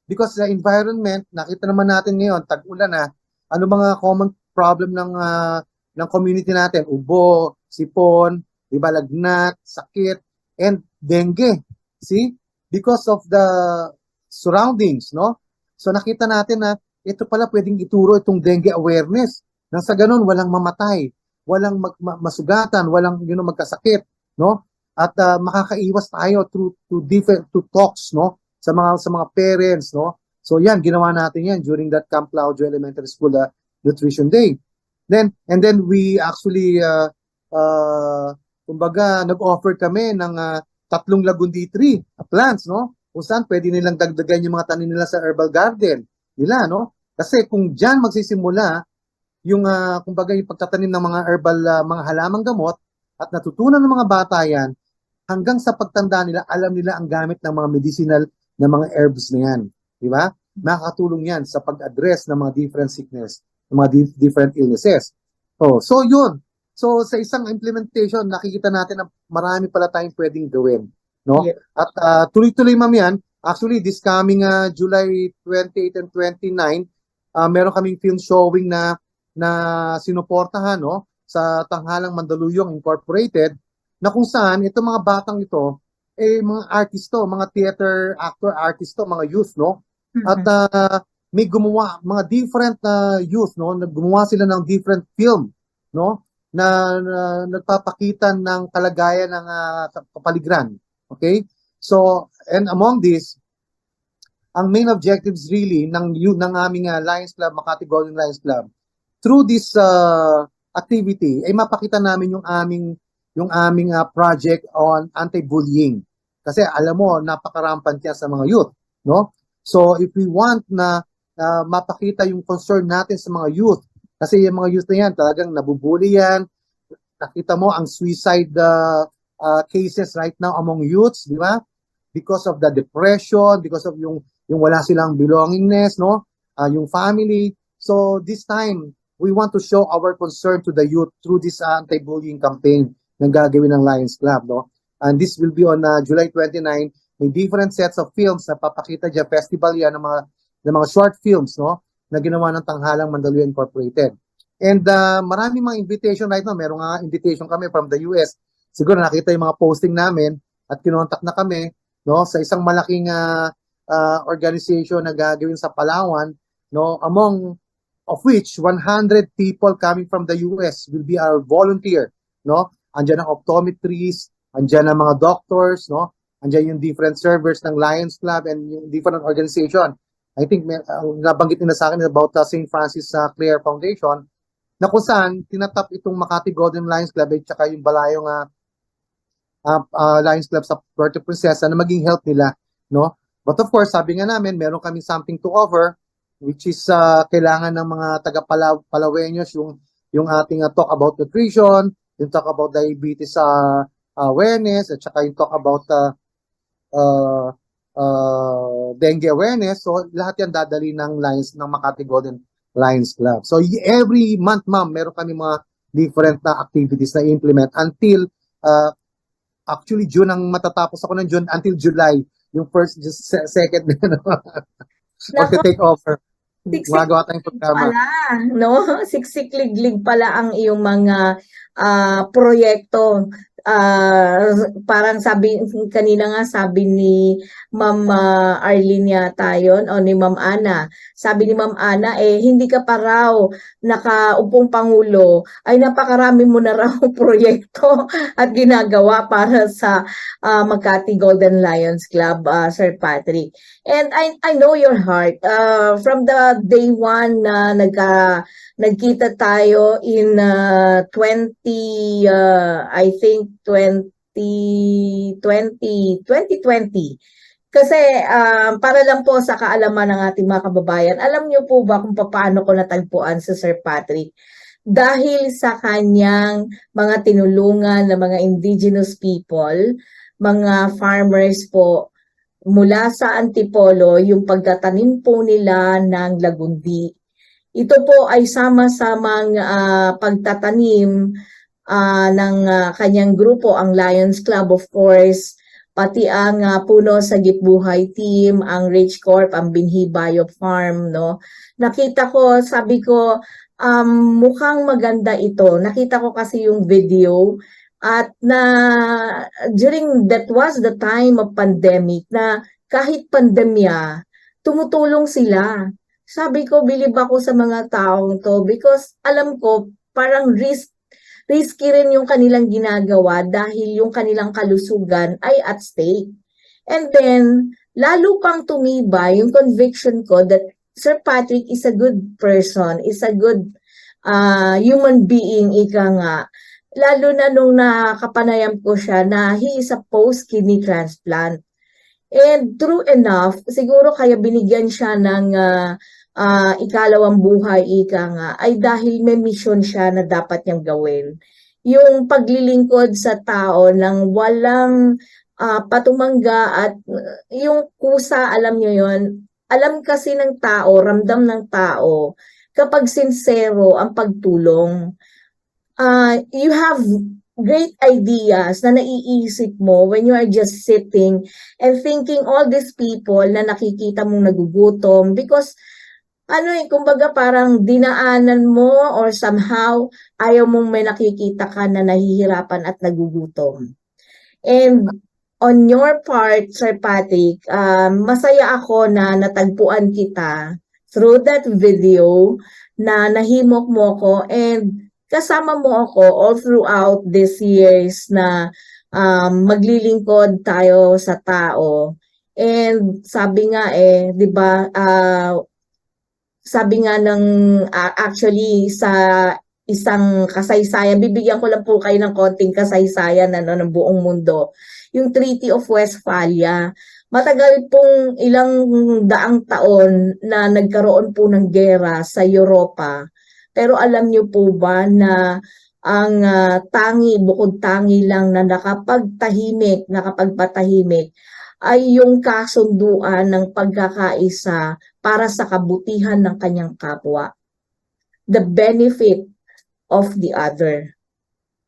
because the environment, nakita naman natin ngayon, tag-ulan na, ano mga common problem ng community natin, ubo, sipon, di ba, lagnat, sakit, and dengue. See? Because of the surroundings, no? So nakita natin na ito pala pwedeng ituro itong dengue awareness. Nang sa ganun, walang mamatay, walang masugatan, walang magkasakit, no? At makakaiwas tayo to talks, no? Sa mga parents, no? So yan, ginawa natin yan during that Camp Claudio Elementary School Nutrition Day. And then we actually kumbaga nag-offer kami ng 3 lagundi tree plants, no? Kung saan pwede nilang dagdagan yung mga tanim nila sa herbal garden nila, no? Kasi kung diyan magsisimula yung kumbaga yung pagtatanim ng mga herbal mga halamang gamot at natutunan ng mga bata yan, hanggang sa pagtanda nila, alam nila ang gamit ng mga medicinal na mga herbs na yan. Di ba? Makakatulong yan sa pag-address ng mga different sickness, ng mga different illnesses. So yun. So sa isang implementation, nakikita natin na marami pala tayong pwedeng gawin. No? Yeah. At tuloy-tuloy ma'am yan. Actually, this coming July 28 and 29, meron kaming film showing na sinuportahan, no, sa Tanghalang Mandaluyong Incorporated, na kung saan itong mga batang ito mga artisto, mga theater actor artisto, mga youth, no? At may gumawa mga different youth, no? Gumawa sila ng different film, no? Na nagpapakita ng kalagayan ng kapaligiran. Okay? So, and among this, ang main objectives really ng aming Lions Club, Makati Golden Lions Club, through this activity, ay mapakita namin yung aming project on anti-bullying. Kasi alam mo, napakarampant yan sa mga youth, no? So if we want na mapakita yung concern natin sa mga youth, kasi yung mga youth na yan, talagang nabubully yan. Nakita mo ang suicide cases right now among youths, di ba? Because of the depression, because of yung wala silang belongingness, no? Yung family. So this time, we want to show our concern to the youth through this anti-bullying campaign na gagawin ng Lions Club, no? And this will be on July 29. May different sets of films na papakita dyan. Festival yan ng mga short films, no? Na ginawa ng Tanghalang Mandaluyong Incorporated. And maraming mga invitation right now. Merong invitation kami from the US. Siguro nakita yung mga posting namin at kinontak na kami, no? Sa isang malaking organization na gagawin sa Palawan, no? Among of which 100 people coming from the US will be our volunteer, no? Andiyan ang optometrists, andiyan ang mga doctors, no? Andiyan yung different servers ng Lions Club and yung different organization. I think nabanggit nila sa akin about St. Francis Clare Foundation, na kung saan tinatap itong Makati Golden Lions Club at saka yung Balayong Lions Club sa Puerto Princesa na maging help nila, no? But of course, sabi nga namin, meron kami something to offer, which is kailangan ng mga taga-Palaweños yung ating talk about nutrition, yung talk about diabetes awareness, at saka yung talk about dengue awareness. So lahat yan dadali ng Makati Golden Lions Club. So every month, ma'am, meron kami mga different activities na implement until actually June ang matatapos ako ng June until July, yung first, second take over. Magawa tayong programa. Pala, no? Siksik-liglig pala ang iyong mga proyekto. Parang kanina nga sabi ni Ma'am Arlene yata yun, o ni Ma'am Ana. Sabi ni Ma'am Ana, hindi ka pa raw nakaupong Pangulo, ay napakarami mo na raw proyekto at ginagawa para sa Makati Golden Lions Club, Sir Patrick. And I know your heart. From the day one na nagkita tayo in 2020, kasi para lang po sa kaalaman ng ating mga kababayan, alam niyo po ba kung paano ko natagpuan si Sir Patrick? Dahil sa kanyang mga tinulungan ng mga indigenous people, mga farmers po, mula sa Antipolo, yung pagtatanim po nila ng lagundi. Ito po ay sama-samang pagtatanim ng kanyang grupo, ang Lions Club of course, pati ang Puno Sagip Buhay team, ang Rich Corp, ang Binhi Bio Farm, no. Nakita ko, sabi ko, mukhang maganda ito. Nakita ko kasi yung video at that was the time of pandemic na kahit pandemya, tumutulong sila. Sabi ko, bilib ako sa mga taong to because alam ko parang risky rin yung kanilang ginagawa dahil yung kanilang kalusugan ay at stake. And then, lalo pang tumibay yung conviction ko that Sir Patrick is a good person, is a good human being, ika nga. Lalo na nung nakapanayam ko siya na he is a post-kidney transplant. And true enough, siguro kaya binigyan siya ng ikalawang buhay, ika nga, ay dahil may mission siya na dapat niyang gawin. Yung paglilingkod sa tao ng walang patumangga at yung kusa, alam niyo yon. Alam kasi ng tao, ramdam ng tao, kapag sincero ang pagtulong. You have great ideas na naiisip mo when you are just sitting and thinking all these people na nakikita mong nagugutom because kumbaga parang dinaanan mo or somehow ayaw mong may nakikita ka na nahihirapan at nagugutom. And on your part, Sir Patrick, masaya ako na natagpuan kita through that video na nahimok mo ko and kasama mo ako all throughout these years na maglilingkod tayo sa tao. And sabi nga 'di ba, sabi nga ng actually sa isang kasaysayan, bibigyan ko lang po kayo ng konting kasaysayan ng buong mundo. Yung Treaty of Westphalia, matagal pong ilang daang taon na nagkaroon po ng giyera sa Europa. Pero alam niyo po ba na ang bukod tangi lang na nakapagpatahimik ay yung kasunduan ng pagkakaisa para sa kabutihan ng kanyang kapwa. The benefit of the other.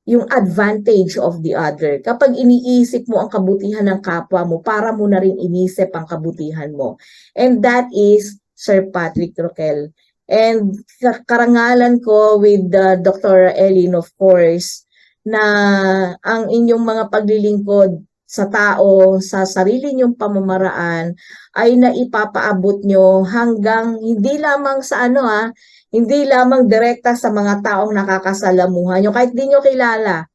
Yung advantage of the other. Kapag iniisip mo ang kabutihan ng kapwa mo, para mo na rin inisip ang kabutihan mo. And that is Sir Patrick Roquel. And karangalan ko with Dr. Elin, of course, na ang inyong mga paglilingkod sa tao, sa sarili niyong pamamaraan, ay naipapaabot nyo hanggang hindi lamang sa hindi lamang direkta sa mga taong nakakasalamuhan nyo, kahit di nyo kilala.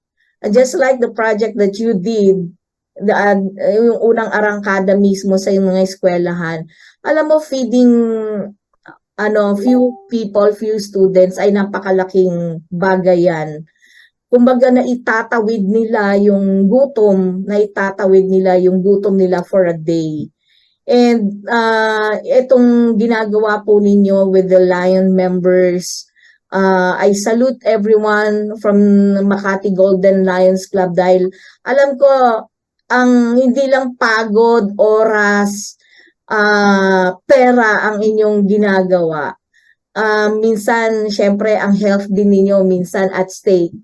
Just like the project that you did, yung unang arangkada mismo sa mga eskwelahan, alam mo, feeding few people, few students ay napakalaking bagay yan. Kumbaga naitatawid nila yung gutom nila for a day. And itong ginagawa po ninyo with the Lion members, I salute everyone from Makati Golden Lions Club dahil alam ko ang hindi lang pagod, oras, pera ang inyong ginagawa. Minsan, syempre, ang health din ninyo minsan at stake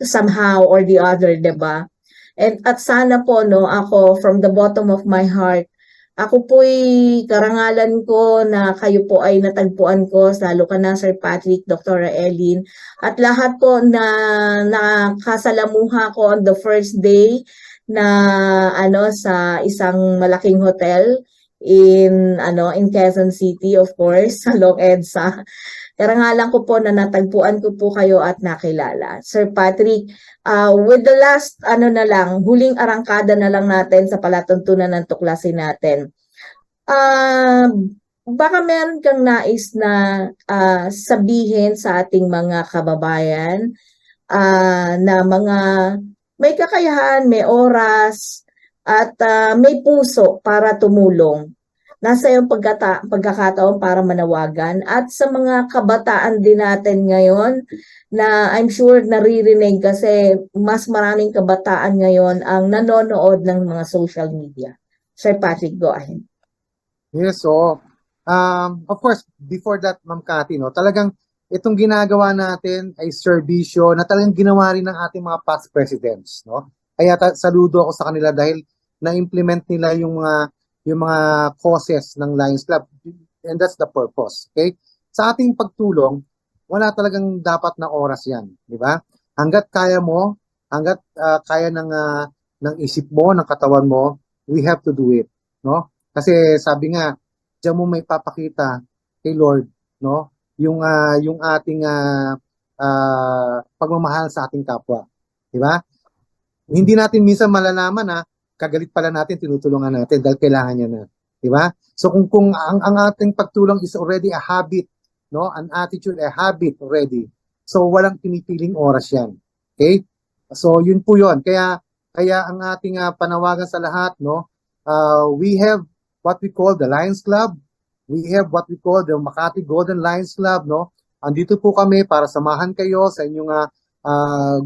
somehow or the other, diba? And at sana po, ako, from the bottom of my heart, ako po'y karangalan ko na kayo po ay natagpuan ko, lalo ka na Sir Patrick, Dr. Elin, at lahat po na nakasalamuha ko on the first day na sa isang malaking hotel in Quezon City, of course, sa Long EDSA. Karangalan ko po na natagpuan ko po kayo at nakilala. Sir Patrick, with the last huling arangkada na lang natin sa palatuntunan ng tuklasin natin. Baka meron kang nais na sabihin sa ating mga kababayan na mga may kakayahan, may oras, at may puso para tumulong. Nasa iyong pagkakataon para manawagan at sa mga kabataan din natin ngayon na I'm sure naririnig kasi mas maraming kabataan ngayon ang nanonood ng mga social media. Sir Patrick, go ahead. Yes, so of course, before that, Ma'am Cathy, talagang itong ginagawa natin ay serbisyo na talagang ginawa rin ng ating mga past presidents, Kaya saludo ako sa kanila dahil na-implement nila yung mga causes ng Lions Club, and that's the purpose. Okay? Sa ating pagtulong, wala talagang dapat na oras yan, di ba? Hanggat kaya mo, hanggat kaya ng isip mo, ng katawan mo, we have to do it, no? Kasi sabi nga, diyan mo may papakita kay Lord, no? Yung ating pagmamahal sa ating kapwa, di ba? Hindi natin minsan malalaman na kagalit pala natin, tinutulungan natin dahil kailangan niya na, di ba? So kung ang ating pagtulong is already a habit, no? An attitude, a habit already. So walang pinipiling oras 'yan. Okay? So yun po 'yon. Kaya ang ating panawagan sa lahat, no? We have what we call the Lions Club. We have what we call the Makati Golden Lions Club, no? Andito po kami para samahan kayo sa inyong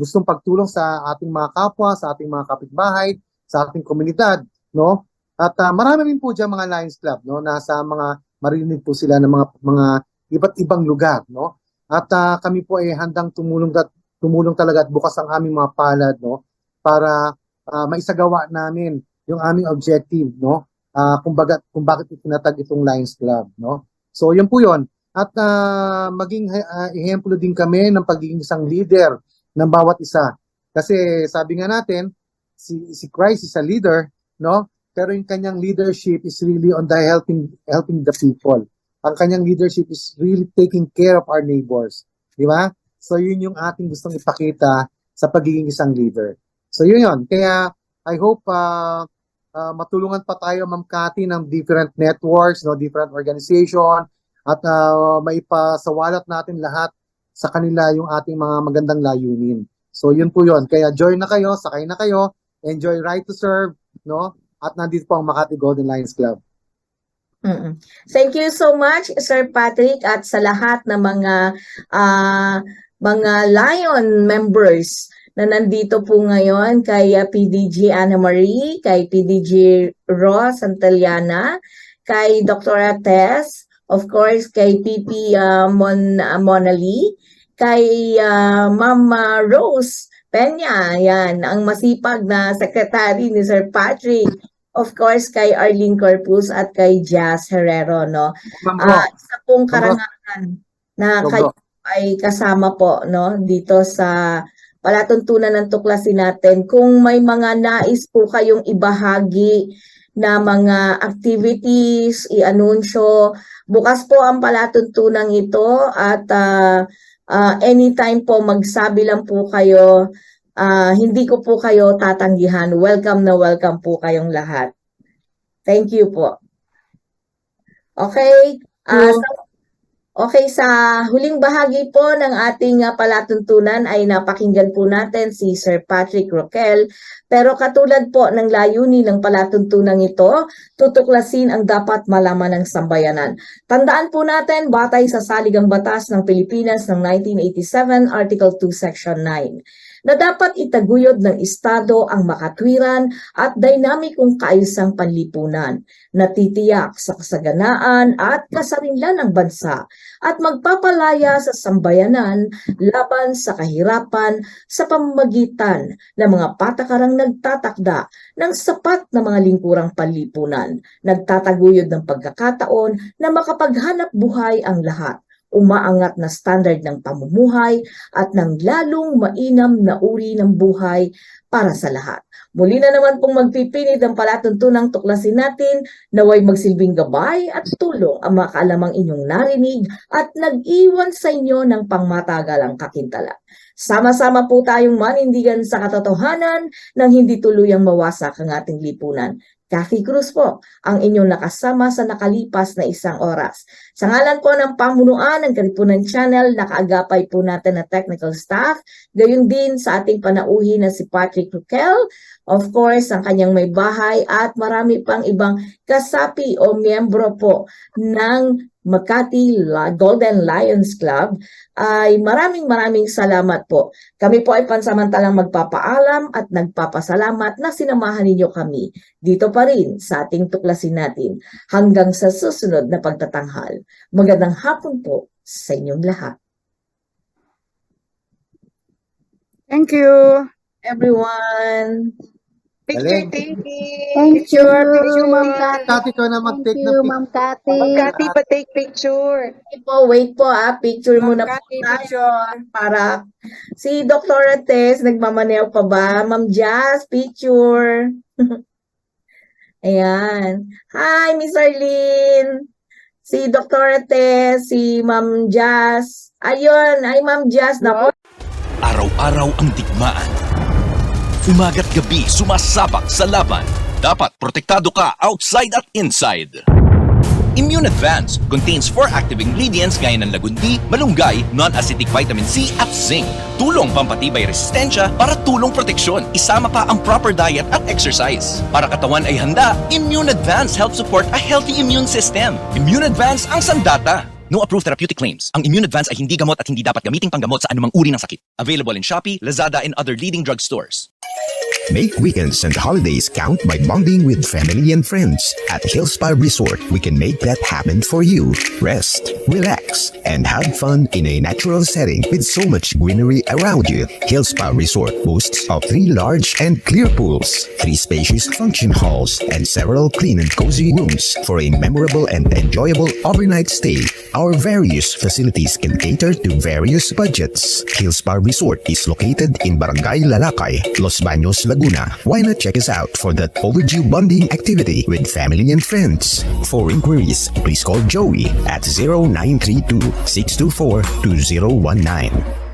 gustong pagtulong sa ating mga kapwa, sa ating mga kapitbahay, sa ating komunidad, no? At marami rin po diyan mga Lions Club, no? Nasa mga marinig po sila ng mga iba't ibang lugar, no? At kami po ay handang tumulong talaga at bukas ang aming mga palad, no? Para maisagawa namin yung aming objective, no? Kung bakit itinatag itong Lions Club, no? So yun po yun. At maging ehemplo din kami ng pagiging isang leader ng bawat isa. Kasi sabi nga natin, si Christ is a leader, no? Pero yung kanyang leadership is really on the helping the people. Ang kanyang leadership is really taking care of our neighbors. Di ba? So yun yung ating gustong ipakita sa pagiging isang leader. So yun yun. Kaya I hope matulungan pa tayo, Ma'am Cathy, ng different networks, no, different organization, at maipasawalat natin lahat sa kanila yung ating mga magandang layunin. So yun po yun. Kaya join na kayo, sakay na kayo, enjoy Right to Serve, no? At nandito po ang Makati Golden Lions Club. Thank you so much, Sir Patrick, at sa lahat ng mga Lion members na nandito po ngayon, kay PDG Anna Marie, kay PDG Ross Santillana, kay Dr. Tess, of course, kay PP Monali, kay Ma'am Rose Peña, yan, ang masipag na secretary ni Sir Patrick. Of course, kay Arlene Corpus at kay Jazz Herrero, no? Isa pong karangalan na kayo ay kasama po, no, dito sa palatuntunan ng tuklasin natin. Kung may mga nais po kayong ibahagi na mga activities, i-anunsyo, bukas po ang palatuntunan ito at anytime po magsabi lang po kayo. Hindi ko po kayo tatanggihan. Welcome na welcome po kayong lahat. Thank you po. Okay. Sa huling bahagi po ng ating palatuntunan ay napakinggan po natin si Sir Patrick Roquel. Pero katulad po ng layunin ng palatuntunan ito, tutuklasin ang dapat malaman ng sambayanan. Tandaan po natin, batay sa Saligang Batas ng Pilipinas ng 1987, Article 2, Section 9. Na dapat itaguyod ng Estado ang makatwiran at dinamikong kaayusang panlipunan, natitiyak sa kasaganaan at kasarinlan ng bansa at magpapalaya sa sambayanan laban sa kahirapan sa pamamagitan ng mga patakarang nagtatakda ng sapat na mga lingkurang panlipunan, nagtataguyod ng pagkakataon na makapaghanap buhay ang lahat, umaangat na standard ng pamumuhay at ng lalong mainam na uri ng buhay para sa lahat. Muli na naman pong magpipinit ang palatuntunang tuklasin natin, naway magsilbing gabay at tulong ang mga kaalamang inyong narinig at nag-iwan sa inyo ng pangmatagalang kakintala. Sama-sama po tayong manindigan sa katotohanan nang hindi tuluyang mawasak ang ating lipunan. Cathy Cruz po, ang inyong nakasama sa nakalipas na isang oras. Sa ngalan po ng pamunuan ng Katipunan Channel, nakaagapay po natin na technical staff, gayon din sa ating panauhin na si Patrick Roquel, of course, ang kanyang may bahay at marami pang ibang kasapi o miyembro po ng Makati Golden Lions Club, ay maraming salamat po. Kami po ay pansamantalang magpapaalam at nagpapasalamat na sinamahan ninyo kami dito pa rin sa ating tuklasin natin hanggang sa susunod na pagtatanghal. Magandang hapon po sa inyong lahat. Thank you, everyone. Picture Galing. taking. Thank you, Picture. Ma'am Cathy. Kati ko na Thank mag-take you, ng picture. Ma'am Cathy. Ma'am Cathy, pa-take picture. Wait po picture Ma'am muna po Cathy, tayo para si Dr. Tess nagmamaneho pa ba? Ma'am Jazz, picture. Ayan. Hi, Miss Arlene. Si Dr. Tess, si Ma'am Jazz. Ayun, ay Ma'am Jazz na po. Araw-araw ang digmaan. Umaga't gabi sumasabak sa laban. Dapat protektado ka outside at inside. Immune Advance contains 4 active ingredients gaya ng lagundi, malunggay, non-acidic vitamin C at zinc. Tulong pampatibay resistensya para tulong proteksyon. Isama pa ang proper diet at exercise. Para katawan ay handa, Immune Advance helps support a healthy immune system. Immune Advance ang sandata. No approved therapeutic claims. Ang Immune Advance ay hindi gamot at hindi dapat gamiting panggamot sa anumang uri ng sakit. Available in Shopee, Lazada, and other leading drugstores. Make weekends and holidays count by bonding with family and friends. At Hillspa Resort, we can make that happen for you. Rest, relax, and have fun in a natural setting with so much greenery around you. Hillspa Resort boasts of 3 large and clear pools, 3 spacious function halls, and several clean and cozy rooms for a memorable and enjoyable overnight stay. Our various facilities can cater to various budgets. Hillspa Resort is located in Barangay Lalakay, Los Baños, Laguna. Why not check us out for that overdue bonding activity with family and friends? For inquiries, please call Joey at 0932-624-2019.